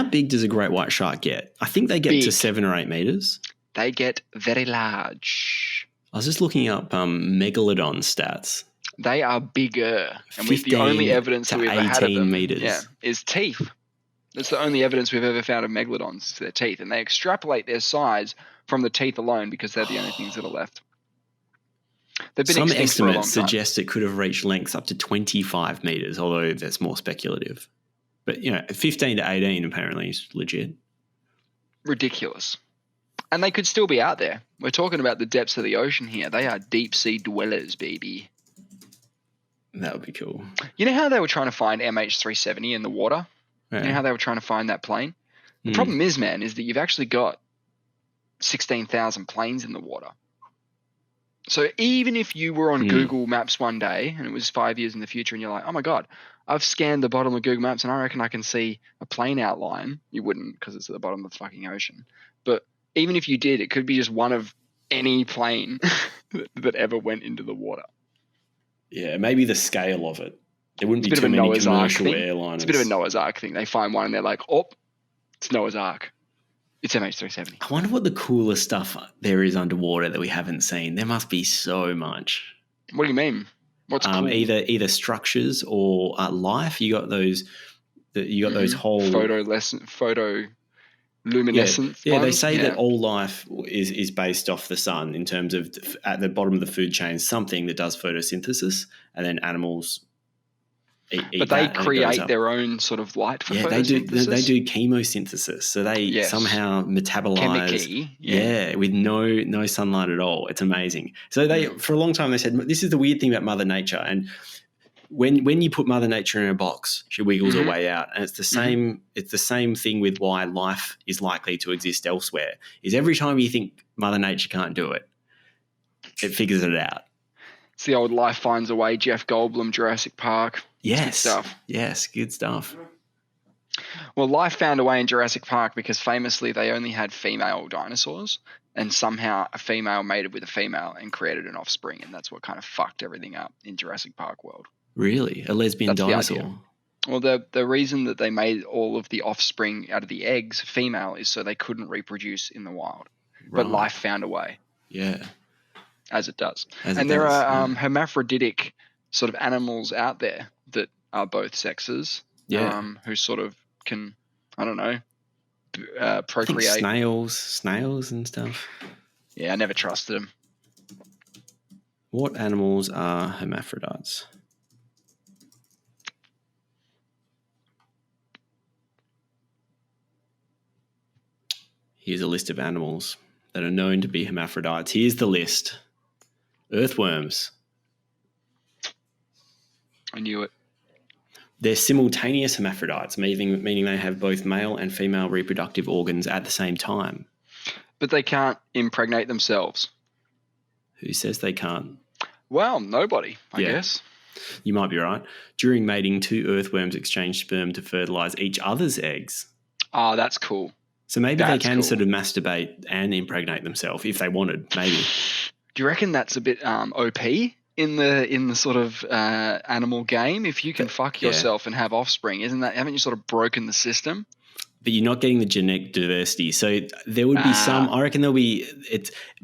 Speaker 2: big does a great white shark get? I think they get to 7 or 8 meters.
Speaker 1: They get very large.
Speaker 2: I was just looking up megalodon stats.
Speaker 1: They are bigger. And with the only evidence that we've ever had of them
Speaker 2: meters.
Speaker 1: Is teeth. That's the only evidence we've ever found of megalodons, their teeth. And they extrapolate their size from the teeth alone because they're the only things that are left. They've been
Speaker 2: Some
Speaker 1: extinct for a long
Speaker 2: estimates
Speaker 1: time.
Speaker 2: suggest it could have reached lengths up to 25 meters, although that's more speculative. But, 15 to 18 apparently is legit.
Speaker 1: Ridiculous. And they could still be out there. We're talking about the depths of the ocean here. They are deep sea dwellers, baby.
Speaker 2: That would be cool.
Speaker 1: You know how they were trying to find MH370 in the water?
Speaker 2: Yeah.
Speaker 1: You know how they were trying to find that plane? The problem is, man, is that you've actually got 16,000 planes in the water. So even if you were on Google Maps one day and it was 5 years in the future and you're like, oh my God, I've scanned the bottom of Google Maps and I reckon I can see a plane outline. You wouldn't because it's at the bottom of the fucking ocean. But even if you did, it could be just one of any plane that ever went into the water.
Speaker 2: Yeah, maybe the scale of it. There wouldn't be too many commercial airliners.
Speaker 1: It's a bit of a Noah's Ark thing. They find one and they're like, oh, it's Noah's Ark. It's MH370.
Speaker 2: I wonder what the coolest stuff there is underwater that we haven't seen. There must be so much.
Speaker 1: What do you mean? What's cool?
Speaker 2: Either structures or life. You got those. You got those whole
Speaker 1: photoluminescent.
Speaker 2: Yeah, they say that all life is based off the sun in terms of at the bottom of the food chain something that does photosynthesis, and then animals.
Speaker 1: But they create their own sort of light for photosynthesis.
Speaker 2: They do chemosynthesis, so they somehow metabolize. With no sunlight at all. It's amazing. So they for a long time they said this is the weird thing about Mother Nature, and when you put Mother Nature in a box, she wiggles her way out, and it's the same. It's the same thing with why life is likely to exist elsewhere. Is every time you think Mother Nature can't do it, it figures it out.
Speaker 1: It's the old life finds a way. Jeff Goldblum, Jurassic Park.
Speaker 2: Yes,
Speaker 1: good stuff.
Speaker 2: Yes, good stuff.
Speaker 1: Well, life found a way in Jurassic Park because famously they only had female dinosaurs, and somehow a female mated with a female and created an offspring, and that's what kind of fucked everything up in Jurassic Park world.
Speaker 2: Really? A lesbian dinosaur?
Speaker 1: Well, the reason that they made all of the offspring out of the eggs female is so they couldn't reproduce in the wild. Right. But life found a way.
Speaker 2: Yeah.
Speaker 1: As it does. There are hermaphroditic sort of animals out there that are both sexes who sort of can, I don't know, procreate.
Speaker 2: I think snails and stuff.
Speaker 1: Yeah, I never trusted them.
Speaker 2: What animals are hermaphrodites? Here's a list of animals that are known to be hermaphrodites. Here's the list. Earthworms.
Speaker 1: I knew it.
Speaker 2: They're simultaneous hermaphrodites, meaning they have both male and female reproductive organs at the same time.
Speaker 1: But they can't impregnate themselves.
Speaker 2: Who says they can't?
Speaker 1: Well, nobody, I guess.
Speaker 2: You might be right. During mating, two earthworms exchange sperm to fertilize each other's eggs.
Speaker 1: Oh, that's cool.
Speaker 2: So maybe they can sort of masturbate and impregnate themselves if they wanted, maybe.
Speaker 1: Do you reckon that's a bit OP in the sort of animal game? If you can fuck yourself and have offspring, haven't you sort of broken the system?
Speaker 2: But you're not getting the genetic diversity. So there would be some, I reckon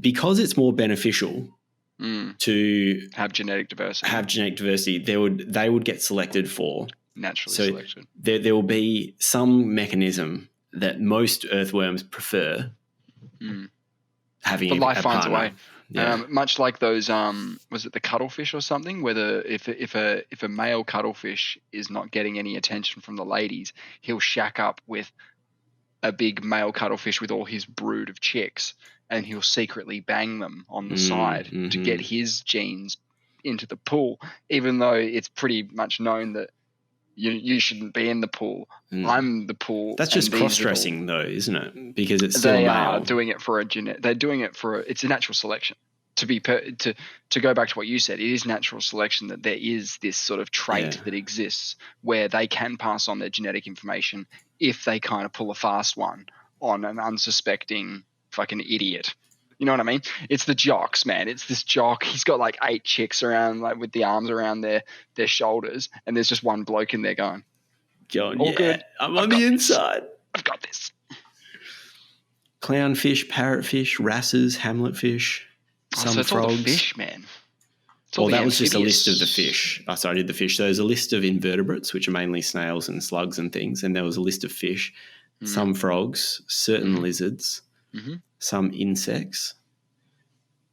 Speaker 2: because it's more beneficial to
Speaker 1: have genetic diversity.
Speaker 2: They would get selected for.
Speaker 1: Naturally selected.
Speaker 2: There will be some mechanism that most earthworms prefer having
Speaker 1: but life finds a way.
Speaker 2: Yeah.
Speaker 1: Much like those, was it the cuttlefish or something? Where if a male cuttlefish is not getting any attention from the ladies, he'll shack up with a big male cuttlefish with all his brood of chicks, and he'll secretly bang them on the side to get his genes into the pool, even though it's pretty much known that you shouldn't be in the pool. I'm the pool.
Speaker 2: That's just cross-dressing, though, isn't it? Because it's still male. They are
Speaker 1: doing it for they're doing it for it's a natural selection. To go back to what you said, it is natural selection that there is this sort of trait that exists where they can pass on their genetic information if they kind of pull a fast one on an unsuspecting fucking idiot. You know what I mean? It's the jocks, man. It's this jock. He's got like 8 chicks around, like with the arms around their shoulders, and there's just one bloke in there going,
Speaker 2: all good. I'm on the inside.
Speaker 1: I've got this.
Speaker 2: Clownfish, parrotfish, wrasses, hamletfish, some
Speaker 1: so it's
Speaker 2: frogs.
Speaker 1: All the fish, man.
Speaker 2: Well, that was just a list of the fish. I did the fish. So there's a list of invertebrates, which are mainly snails and slugs and things, and there was a list of fish, some frogs, certain lizards, some insects.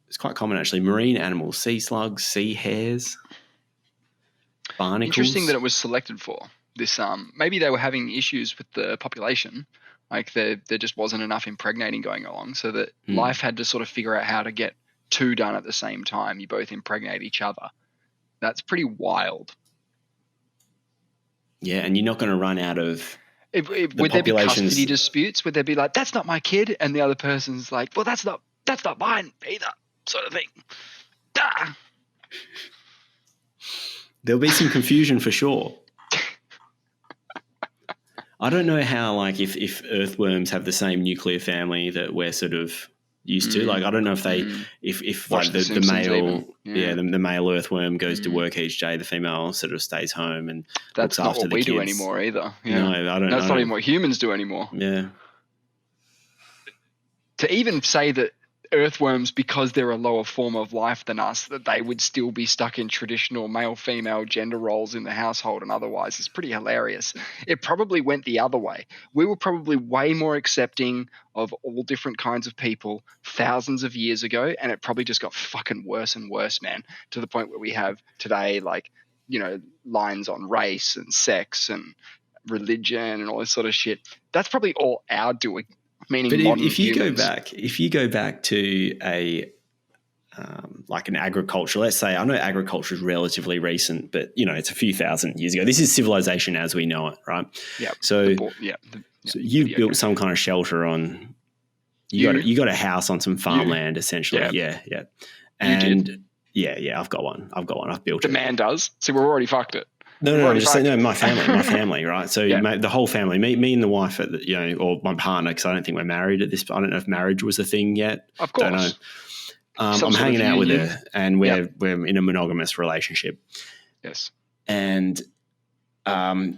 Speaker 2: It's quite common, actually. Marine animals, sea slugs, sea hares, barnacles.
Speaker 1: Interesting that it was selected for this. Maybe they were having issues with the population. Like there just wasn't enough impregnating going along, so that life had to sort of figure out how to get 2 done at the same time. You both impregnate each other. That's pretty wild.
Speaker 2: Yeah, and you're not going to run out of
Speaker 1: would there be custody disputes? Would there be like, that's not my kid, and the other person's like, well, that's not mine either, sort of thing. Duh.
Speaker 2: There'll be some confusion for sure. I don't know how, like, if earthworms have the same nuclear family that we're sort of used to. Like, I don't know if they, if like the male, the male earthworm goes to work each day, the female sort of stays home and
Speaker 1: that's
Speaker 2: looks after the kids.
Speaker 1: That's not what we do anymore either. Yeah.
Speaker 2: No, I don't know.
Speaker 1: That's not even what humans do anymore.
Speaker 2: Yeah.
Speaker 1: To even say that earthworms, because they're a lower form of life than us, that they would still be stuck in traditional male-female gender roles in the household and otherwise is pretty hilarious. It probably went the other way. We were probably way more accepting of all different kinds of people thousands of years ago, and it probably just got fucking worse and worse, man, to the point where we have today, like, you know, lines on race and sex and religion and all this sort of shit. That's probably all our doing. Meaning
Speaker 2: but if you go back to a like an agriculture, let's say, I know agriculture is relatively recent, but you know it's a few thousand years ago. This is civilization as we know it, right?
Speaker 1: Yeah.
Speaker 2: So you built some kind of shelter on. You got a house on some farmland, essentially. Yeah. And I've got one. I've built it.
Speaker 1: The man does. So we're already fucked it.
Speaker 2: No, I'm just saying, no, my family, right? So the whole family, me and the wife, or my partner, because I don't think we're married at this point. I don't know if marriage was a thing yet.
Speaker 1: Of course.
Speaker 2: Don't know. I'm hanging out with her, and we're in a monogamous relationship.
Speaker 1: Yes.
Speaker 2: And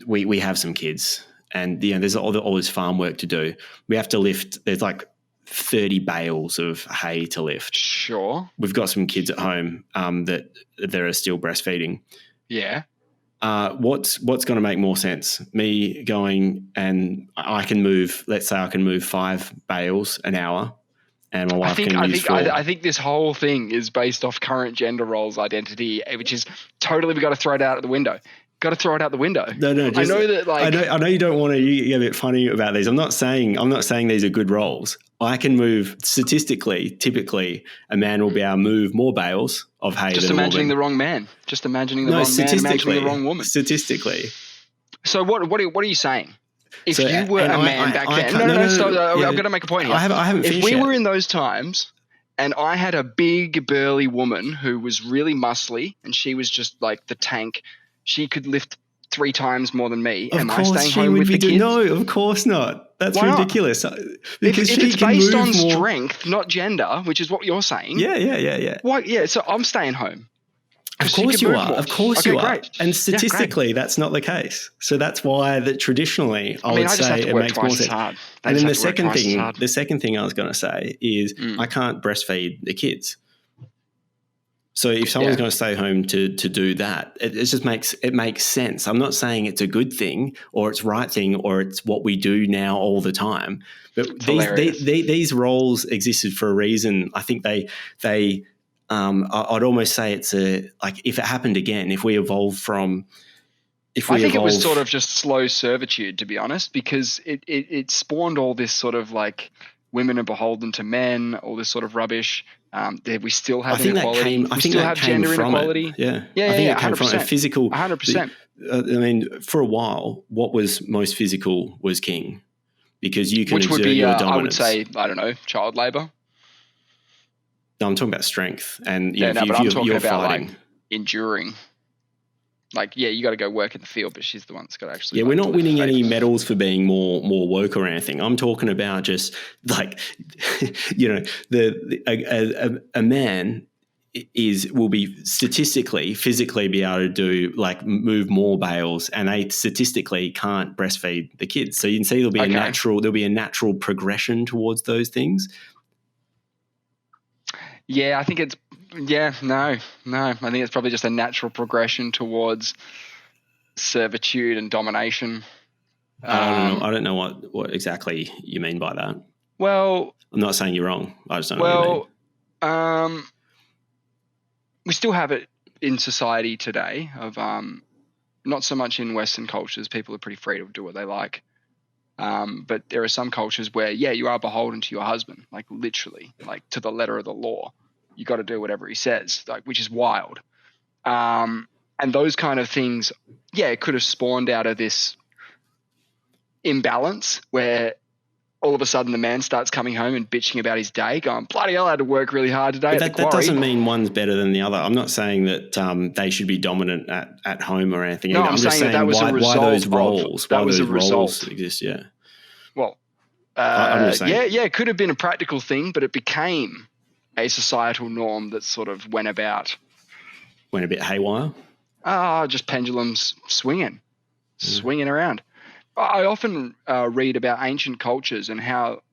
Speaker 2: we have some kids, and there's all this farm work to do. We have to lift. There's like 30 bales of hay to lift.
Speaker 1: Sure.
Speaker 2: We've got some kids at home that are still breastfeeding.
Speaker 1: Yeah.
Speaker 2: what's going to make more sense? Me going and I can move. Let's say I can move 5 bales an hour, and my wife can use 4.
Speaker 1: I think this whole thing is based off current gender roles identity, which is totally, we got to throw it out the window. Got to throw it out the window.
Speaker 2: No. I know that, like, I know you don't want to get a bit funny about these. I'm not saying these are good roles. I can move statistically. Typically, a man will be able to move more bales of hay.
Speaker 1: Just imagining the wrong man. Just imagining the wrong man. Imagining the wrong woman.
Speaker 2: Statistically.
Speaker 1: So what are you saying? If you were a man back then, I've got to make a point here. I haven't finished. If we were in those times, and I had a big burly woman who was really muscly, and she was just like the tank. She could lift 3 times more than me. Am I staying home with the kids?
Speaker 2: No, of course not. That's ridiculous. Because
Speaker 1: if it's based on strength, not gender, which is what you're saying.
Speaker 2: Yeah.
Speaker 1: Why? Yeah. So I'm staying home.
Speaker 2: Of course you are. Of course you are.
Speaker 1: Great.
Speaker 2: And statistically, that's not the case. So that's why that traditionally I would say it makes more sense. And then the second thing I was going to say is I can't breastfeed the kids. So if someone's going to stay home to do that, it just makes sense. I'm not saying it's a good thing or it's right thing or it's what we do now all the time. But these roles existed for a reason. I think I'd almost say it's like if it happened again, if we evolved from. I think it was
Speaker 1: sort of just slow servitude, to be honest, because it spawned all this sort of like women are beholden to men, all this sort of rubbish. We still have inequality. We still have gender inequality.
Speaker 2: Yeah. I think it came from a physical.
Speaker 1: 100%.
Speaker 2: I mean, for a while, what was most physical was king, because you can exert your dominance. I would say,
Speaker 1: I don't know, child labor.
Speaker 2: No, I'm talking about strength, and
Speaker 1: but I'm talking about fighting. Like enduring. Like, you got to go work in the field, but she's the one that's got to actually.
Speaker 2: Yeah, we're not winning any medals for being more woke or anything. I'm talking about just like, a man will be statistically, physically be able to do like move more bales, and they statistically can't breastfeed the kids. So you can see there'll be a natural progression towards those things.
Speaker 1: Yeah, I think it's. Yeah, no. I think it's probably just a natural progression towards servitude and domination.
Speaker 2: I don't know what exactly you mean by that.
Speaker 1: Well,
Speaker 2: I'm not saying you're wrong. I just don't know what you mean.
Speaker 1: We still have it in society today of not so much in Western cultures. People are pretty free to do what they like. But there are some cultures where, you are beholden to your husband, like literally, like to the letter of the law. You got to do whatever he says, like, which is wild. And those kind of things, it could have spawned out of this imbalance where all of a sudden the man starts coming home and bitching about his day, going, bloody hell, I had to work really hard today.
Speaker 2: But that doesn't mean one's better than the other. I'm not saying that they should be dominant at home or anything.
Speaker 1: No, I'm just saying that was a result
Speaker 2: why those roles exist, yeah.
Speaker 1: Well, it could have been a practical thing, but it became a societal norm that sort of went a bit
Speaker 2: haywire.
Speaker 1: Just pendulums swinging around. I often read about ancient cultures and how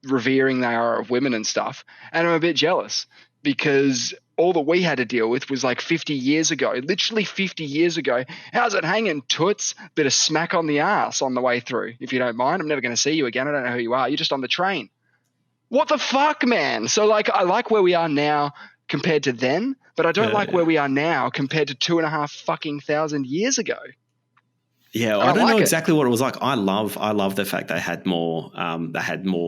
Speaker 1: revering they are of women and stuff, and I'm a bit jealous because all that we had to deal with was like 50 years ago, literally 50 years ago. How's it hanging, toots? Bit of smack on the ass on the way through. If you don't mind, I'm never going to see you again. I don't know who you are. You're just on the train. What the fuck, man? So like, I like where we are now compared to then, but I don't like where we are now compared to 2,500 years ago.
Speaker 2: Yeah, I don't know exactly what it was like. I love the fact they had more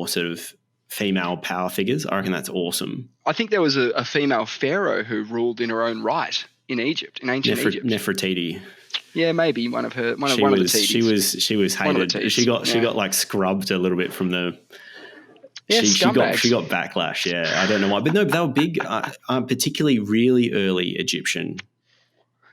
Speaker 2: sort of female power figures. I reckon that's awesome.
Speaker 1: I think there was a female pharaoh who ruled in her own right in Egypt, in ancient Egypt.
Speaker 2: Nefertiti.
Speaker 1: Yeah, maybe one of the Titis.
Speaker 2: She was hated. She got like scrubbed a little bit from the.
Speaker 1: Yeah,
Speaker 2: she got backlash. Yeah, I don't know why, but no, they were big, particularly really early Egyptian.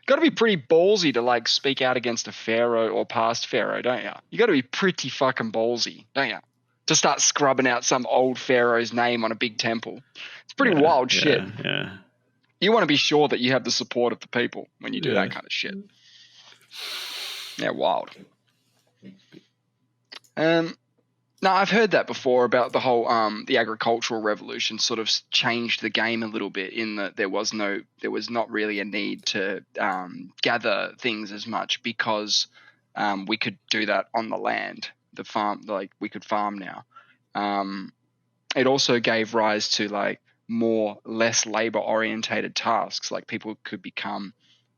Speaker 1: Got to be pretty ballsy to like speak out against a pharaoh or past pharaoh, don't you? You got to be pretty fucking ballsy, don't you? To start scrubbing out some old pharaoh's name on a big temple. It's pretty wild shit.
Speaker 2: Yeah.
Speaker 1: You want to be sure that you have the support of the people when you do that kind of shit. Yeah, wild. No, I've heard that before about the whole the agricultural revolution sort of changed the game a little bit in that there was not really a need to gather things as much because we could do that on the land, the farm, like we could farm now. It also gave rise to like less labor orientated tasks, like people could become,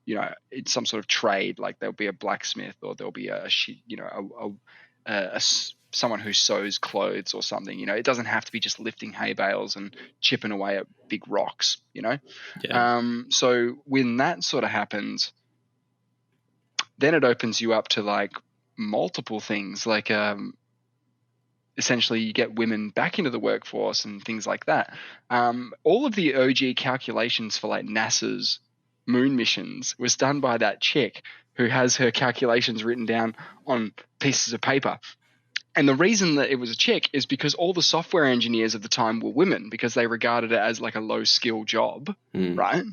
Speaker 1: it's some sort of trade, like there'll be a blacksmith or there'll be someone who sews clothes or something. It doesn't have to be just lifting hay bales and chipping away at big rocks. So when that sort of happens, then it opens you up to like multiple things, like essentially you get women back into the workforce and things like that. All of the OG calculations for like NASA's moon missions was done by that chick who has her calculations written down on pieces of paper. And the reason that it was a chick is because all the software engineers of the time were women, because they regarded it as like a low skill job, right?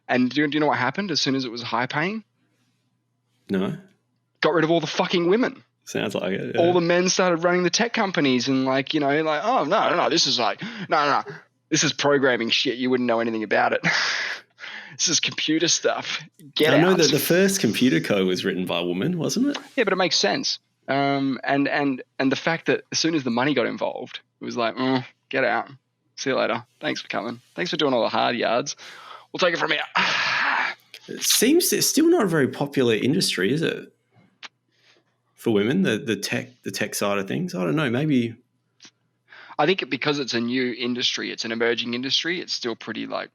Speaker 1: And do you know what happened as soon as it was high paying?
Speaker 2: No.
Speaker 1: Got rid of all the fucking women.
Speaker 2: Sounds like it. Yeah.
Speaker 1: All the men started running the tech companies and oh, no, this is like, no, this is programming shit. You wouldn't know anything about it. This is computer stuff. I
Speaker 2: know that the first computer code was written by a woman, wasn't it?
Speaker 1: Yeah, but it makes sense. And the fact that as soon as the money got involved, it was like, get out. See you later. Thanks for coming. Thanks for doing all the hard yards. We'll take it from here.
Speaker 2: It seems it's still not a very popular industry, is it? For women, the tech side of things. I don't know. Maybe.
Speaker 1: I think because it's a new industry, it's an emerging industry. It's still pretty like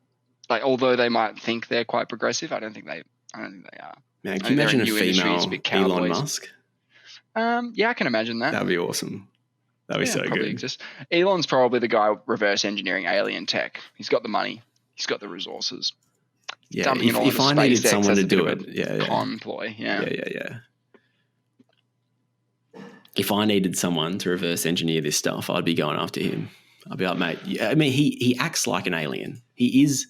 Speaker 1: although they might think they're quite progressive, I don't think they are.
Speaker 2: Man, can you imagine a female Elon Musk?
Speaker 1: Yeah, I can imagine that.
Speaker 2: That'd be awesome. That'd be so good.
Speaker 1: Exist. Elon's probably the guy reverse engineering alien tech. He's got the money. He's got the resources.
Speaker 2: Yeah, if I needed someone to do it,
Speaker 1: con ploy.
Speaker 2: Yeah. If I needed someone to reverse engineer this stuff, I'd be going after him. I'd be like, mate. I mean, he acts like an alien. He is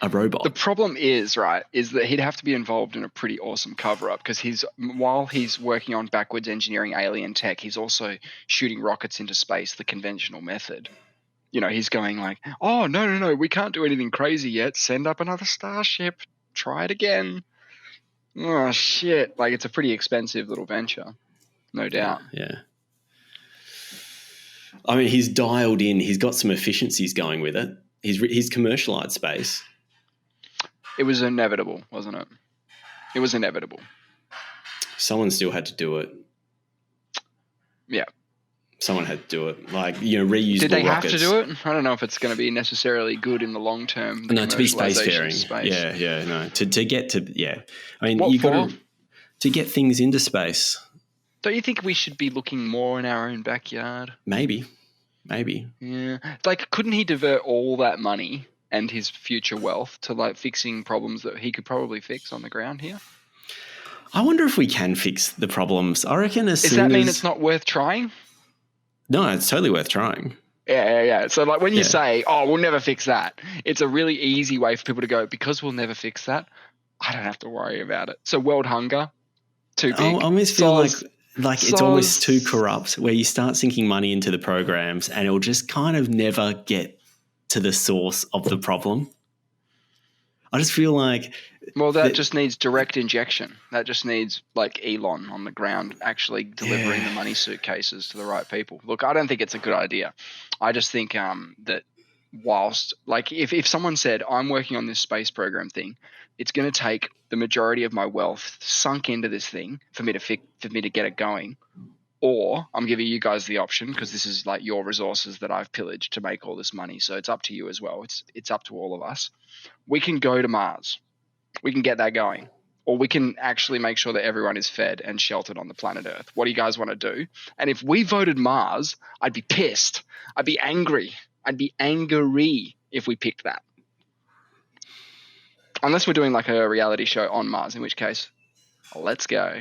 Speaker 2: a robot.
Speaker 1: The problem is that he'd have to be involved in a pretty awesome cover-up because while he's working on backwards engineering alien tech, he's also shooting rockets into space the conventional method. He's going like, oh, no, we can't do anything crazy yet. Send up another starship. Try it again. Oh, shit. Like, it's a pretty expensive little venture. No doubt.
Speaker 2: Yeah. I mean, he's dialed in. He's got some efficiencies going with it. He's commercialized space.
Speaker 1: It was inevitable, wasn't it? It was inevitable.
Speaker 2: Someone still had to do it.
Speaker 1: Yeah.
Speaker 2: Someone had to do it. Like, reusable
Speaker 1: Did they
Speaker 2: rockets.
Speaker 1: have to do it? I don't know if it's going to be necessarily good in the long term.
Speaker 2: No, to be spacefaring. Yeah, no. To get to, yeah. I mean, you've got to get things into space.
Speaker 1: Don't you think we should be looking more in our own backyard?
Speaker 2: Maybe.
Speaker 1: Yeah. Like, couldn't he divert all that money and his future wealth to like fixing problems that he could probably fix on the ground here?
Speaker 2: I wonder if we can fix the problems. I reckon
Speaker 1: Does that mean it's not worth trying?
Speaker 2: No, it's totally worth trying.
Speaker 1: Yeah. So like when you say, oh, we'll never fix that, it's a really easy way for people to go, because we'll never fix that, I don't have to worry about it. So world hunger, too big.
Speaker 2: I almost feel like it's almost too corrupt, where you start sinking money into the programs and it'll just kind of never get to the source of the problem. I just feel like...
Speaker 1: Well, that just needs direct injection. That just needs like Elon on the ground actually delivering the money suitcases to the right people. Look, I don't think it's a good idea. I just think that whilst, like, if someone said, I'm working on this space program thing, it's going to take the majority of my wealth sunk into this thing for me to get it going, or I'm giving you guys the option, because this is like your resources that I've pillaged to make all this money. So it's up to you as well. It's up to all of us. We can go to Mars. We can get that going. Or we can actually make sure that everyone is fed and sheltered on the planet Earth. What do you guys want to do? And if we voted Mars, I'd be pissed. I'd be angry. I'd be angry if we picked that. Unless we're doing like a reality show on Mars, in which case, let's go.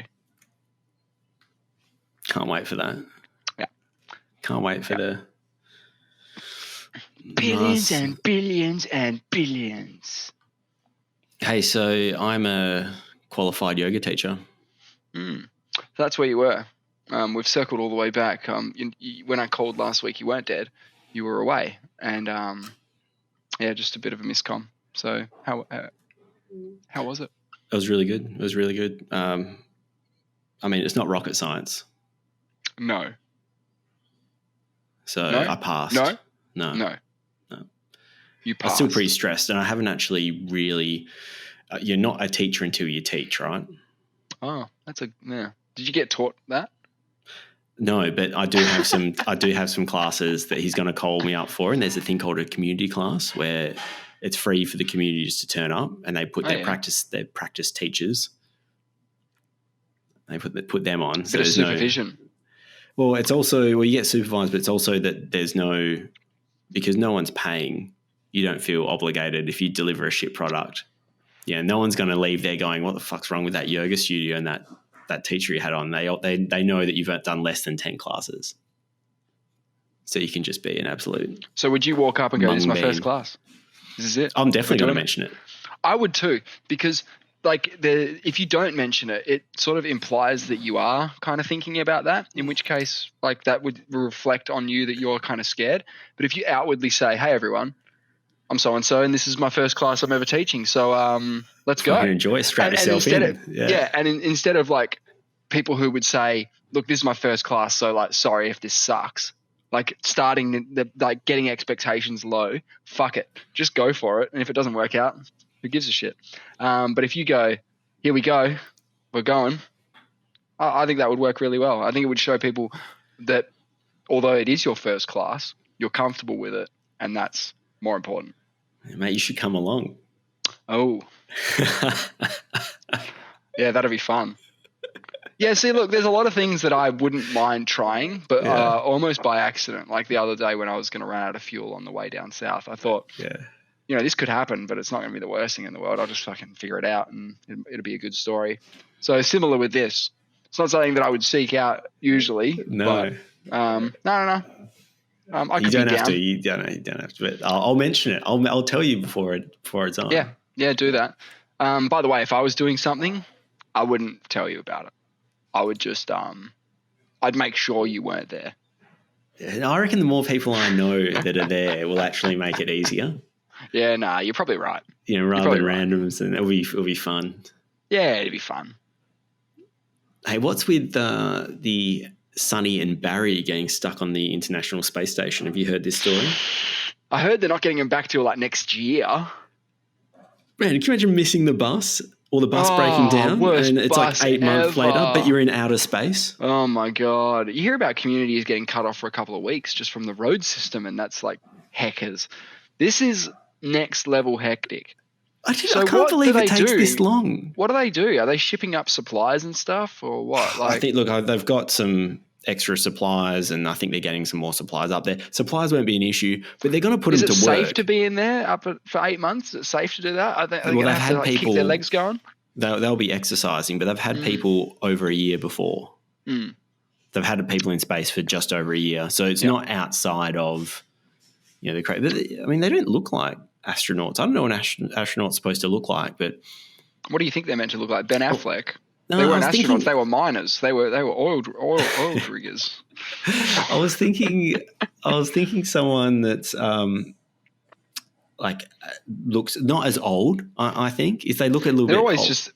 Speaker 2: Can't wait for that.
Speaker 1: Yeah.
Speaker 2: Can't wait for the...
Speaker 1: Billions and billions and billions.
Speaker 2: Hey, so I'm a qualified yoga teacher.
Speaker 1: So that's where you were. We've circled all the way back. When I called last week, you weren't dead. You were away. And, just a bit of a miscomm. So how was it?
Speaker 2: It was really good. It's not rocket science.
Speaker 1: No.
Speaker 2: So
Speaker 1: No?
Speaker 2: I passed.
Speaker 1: No. You passed.
Speaker 2: I'm still pretty stressed, and I haven't actually really. You're not a teacher until you teach, right?
Speaker 1: Oh, yeah. Did you get taught that?
Speaker 2: No, but I do have some. I do have some classes that he's going to call me up for, and there's a thing called a community class where it's free for the community just to turn up, and they put their practice teachers. They put them on.
Speaker 1: Bit of supervision.
Speaker 2: It's also you get supervised, but it's also that there's no, because no one's paying. You don't feel obligated if you deliver a shit product. Yeah, no one's going to leave there going, "What the fuck's wrong with that yoga studio and that teacher you had on?" They know that you've done less than 10 classes, so you can just be an absolute.
Speaker 1: So would you walk up and go, "This is my first class. This is it"?
Speaker 2: I'm definitely going to mention it.
Speaker 1: I would too, because if you don't mention it, it sort of implies that you are kind of thinking about that. In which case, that would reflect on you that you're kind of scared. But if you outwardly say, "Hey everyone, I'm so and so, and this is my first class I'm ever teaching. So let's go."
Speaker 2: Enjoy, strap yourself in.
Speaker 1: Instead of people who would say, "Look, this is my first class, so sorry if this sucks." Starting getting expectations low. Fuck it, just go for it. And if it doesn't work out, who gives a shit? But if you go, "Here we go, we're going," I think that would work really well. I think it would show people that although it is your first class, you're comfortable with it, and that's more important.
Speaker 2: Mate, you should come along.
Speaker 1: Oh. Yeah, that'd be fun. Yeah, see, look, there's a lot of things that I wouldn't mind trying, but almost by accident. Like the other day when I was going to run out of fuel on the way down south, I thought, this could happen, but it's not going to be the worst thing in the world. I'll just fucking figure it out and it'll be a good story. So similar with this. It's not something that I would seek out usually.
Speaker 2: No.
Speaker 1: But, no. I could
Speaker 2: you don't
Speaker 1: be
Speaker 2: have
Speaker 1: down.
Speaker 2: to. You don't have to. But I'll mention it. I'll tell you before it's on.
Speaker 1: Yeah, do that. By the way, if I was doing something, I wouldn't tell you about it. I would just I'd make sure you weren't there.
Speaker 2: And I reckon the more people I know that are there will actually make it easier.
Speaker 1: Yeah, nah, you're probably right.
Speaker 2: Rather than randoms, and it'll be fun.
Speaker 1: Yeah, it'd be fun.
Speaker 2: Hey, what's with the Sonny and Barry getting stuck on the International Space Station? Have you heard this story?
Speaker 1: I heard they're not getting them back till next year.
Speaker 2: Man, can you imagine missing the bus or the bus breaking down and it's 8 months later, but you're in outer space?
Speaker 1: Oh my God. You hear about communities getting cut off for a couple of weeks just from the road system, and that's heckers. This is next level hectic.
Speaker 2: I can't believe it takes this long.
Speaker 1: What do they do? Are they shipping up supplies and stuff or what?
Speaker 2: I think, they've got some extra supplies, and I think they're getting some more supplies up there. Supplies won't be an issue, but they're going to put them to work.
Speaker 1: Is it safe to be in there for 8 months? Is it safe to do that? Are they going to have to keep their legs going?
Speaker 2: They'll be exercising, but they've had people over a year before.
Speaker 1: Mm.
Speaker 2: They've had people in space for just over a year, so it's not outside of the crazy. They don't look like astronauts. I don't know what an astronaut's supposed to look like, but
Speaker 1: what do you think they're meant to look like? Ben Affleck.
Speaker 2: No,
Speaker 1: they weren't astronauts. They were miners. They were oil riggers.
Speaker 2: I was thinking someone that's looks not as old. I think if they look a little bit.
Speaker 1: They're always
Speaker 2: old.
Speaker 1: just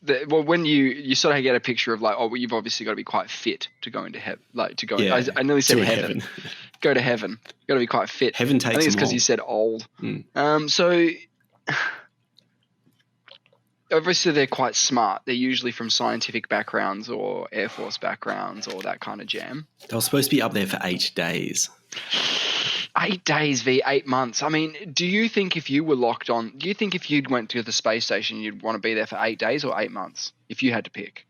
Speaker 1: when you sort of get a picture of you've obviously got to be quite fit to go into heaven. I nearly said heaven. Go to heaven. You've got to be quite fit.
Speaker 2: Heaven takes.
Speaker 1: I think it's because you said old.
Speaker 2: Mm.
Speaker 1: So obviously they're quite smart. They're usually from scientific backgrounds or Air Force backgrounds or that kind of jam.
Speaker 2: They were supposed to be up there for 8 days.
Speaker 1: 8 days v 8 months. I mean, do you think if you were locked on, do you think if you'd went to the space station, you'd want to be there for 8 days or 8 months if you had to pick?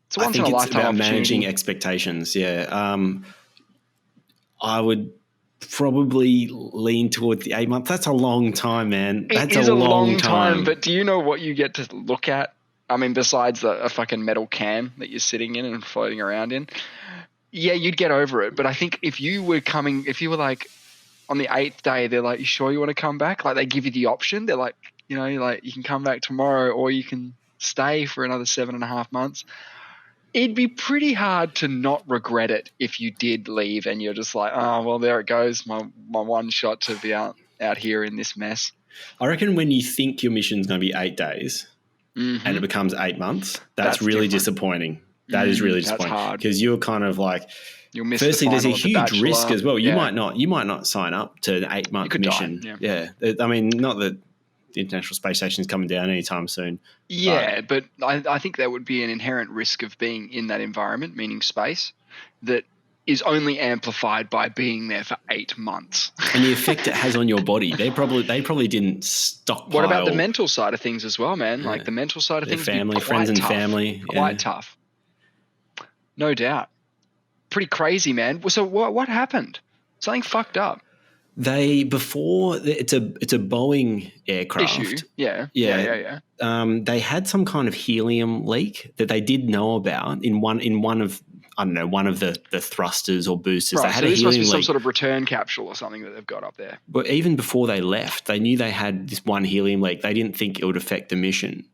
Speaker 1: It's a once in a lifetime opportunity.
Speaker 2: Managing expectations. Yeah. I would probably lean towards the 8 months. That's a long time, man. That's
Speaker 1: a long time. But do you know what you get to look at? I mean, besides a fucking metal can that you're sitting in and floating around in. Yeah, you'd get over it. But I think if you were on the 8th day, they're like, "You sure you want to come back?" They give you the option. They're like, you can come back tomorrow or you can stay for another 7.5 months. it'd be pretty hard to not regret it if you did leave and you're just like, oh, well, there it goes, my one shot to be out here in this mess.
Speaker 2: I reckon when you think your mission's going to be 8 days and it becomes 8 months, that's really disappointing. That is really disappointing because you're kind of like, firstly, there's a huge risk as well. You might not sign up to an 8-month mission. Yeah. I mean, not that the International Space Station is coming down anytime soon.
Speaker 1: Yeah, but I think there would be an inherent risk of being in that environment, meaning space, that is only amplified by being there for 8 months.
Speaker 2: And the effect it has on your body. They probably didn't stockpile.
Speaker 1: What about the mental side of things as well, man? Yeah. Like the mental side of things.
Speaker 2: Family, friends and family.
Speaker 1: Quite tough. No doubt. Pretty crazy, man. So what happened? Something fucked up.
Speaker 2: It's a Boeing aircraft.
Speaker 1: Issue. Yeah.
Speaker 2: They had some kind of helium leak that they did know about in one of the thrusters or boosters.
Speaker 1: Right,
Speaker 2: they had
Speaker 1: so
Speaker 2: a
Speaker 1: this
Speaker 2: helium
Speaker 1: must be
Speaker 2: leak.
Speaker 1: some sort of return capsule or something that they've got up there.
Speaker 2: But even before they left, they knew they had this one helium leak. They didn't think it would affect the mission.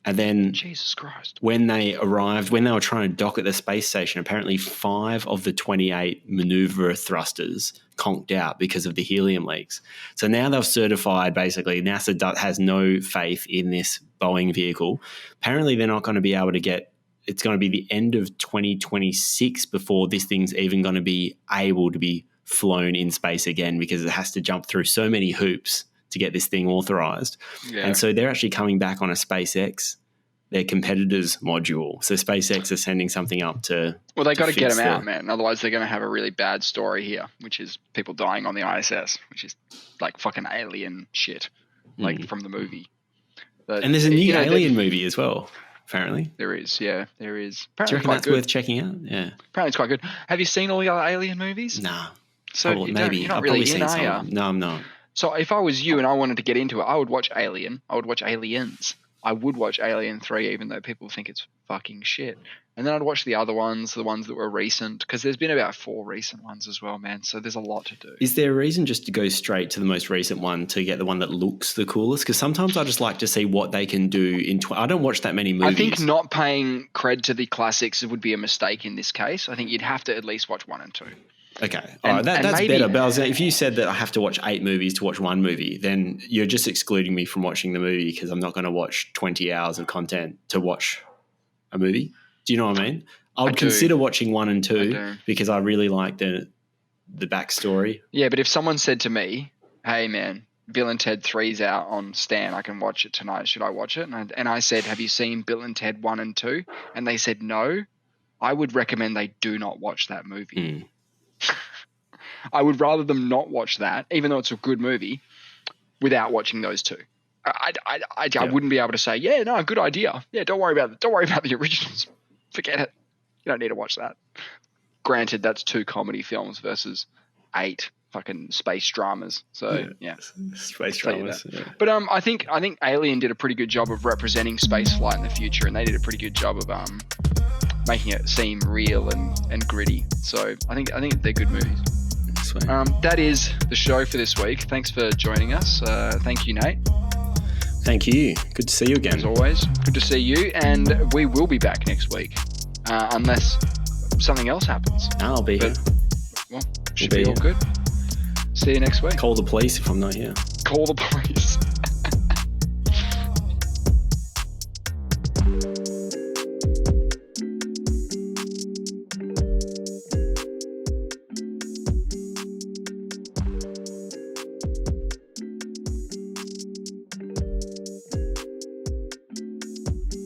Speaker 2: And then
Speaker 1: Jesus Christ.
Speaker 2: When they arrived, when they were trying to dock at the space station, apparently 5 of the 28 maneuver thrusters conked out because of the helium leaks. So now they've certified, basically, NASA has no faith in this Boeing vehicle. Apparently they're not going to be able to it's going to be the end of 2026 before this thing's even going to be able to be flown in space again because it has to jump through so many hoops to get this thing authorized. Yeah. And so they're actually coming back on a SpaceX, their competitor's module. So SpaceX is sending something up to...
Speaker 1: Well, they got to get them out, man. Otherwise, they're going to have a really bad story here, which is people dying on the ISS, which is like fucking alien shit, like from the movie. But,
Speaker 2: and there's a new alien movie as well, apparently.
Speaker 1: There is, yeah. There is.
Speaker 2: Apparently, do you reckon that's worth checking out? Yeah.
Speaker 1: Apparently it's quite good. Have you seen all the other alien movies?
Speaker 2: Nah.
Speaker 1: So
Speaker 2: maybe.
Speaker 1: You're not really in, are you?
Speaker 2: No, I'm not.
Speaker 1: So if I was you and I wanted to get into it, I would watch Alien. I would watch Aliens. I would watch Alien 3, even though people think it's fucking shit. And then I'd watch the other ones, the ones that were recent, because there's been about 4 recent ones as well, man. So there's a lot to do.
Speaker 2: Is there a reason just to go straight to the most recent one to get the one that looks the coolest? Because sometimes I just like to see what they can do in I don't watch that many movies.
Speaker 1: I think not paying cred to the classics would be a mistake in this case. I think you'd have to at least watch 1 and 2.
Speaker 2: Okay. All right. That's maybe better. But if you said that I have to watch 8 movies to watch 1 movie, then you're just excluding me from watching the movie because I'm not going to watch 20 hours of content to watch a movie. Do you know what I mean? I would consider watching 1 and 2 because I really like the backstory.
Speaker 1: Yeah, but if someone said to me, hey, man, Bill and Ted 3's out on Stan, I can watch it tonight. Should I watch it? And I said, have you seen Bill and Ted 1 and 2? And they said no. I would recommend they do not watch that movie. I would rather them not watch that, even though it's a good movie, without watching those 2. I wouldn't be able to say, yeah, no, good idea. Yeah, don't worry about the originals. Forget it. You don't need to watch that. Granted, that's 2 comedy films versus 8 fucking space dramas. So yeah.
Speaker 2: Space dramas. Yeah.
Speaker 1: But I think Alien did a pretty good job of representing space flight in the future, and they did a pretty good job of making it seem real and gritty. So I think they're good movies.
Speaker 2: Sweet.
Speaker 1: That is the show for this week. Thanks for joining us. Thank you, Nate.
Speaker 2: Thank you. Good to see you again.
Speaker 1: As always, good to see you. And we will be back next week, unless something else happens.
Speaker 2: I'll be here.
Speaker 1: Well, should be all good. See you next week.
Speaker 2: Call the police if I'm not here.
Speaker 1: Call the police.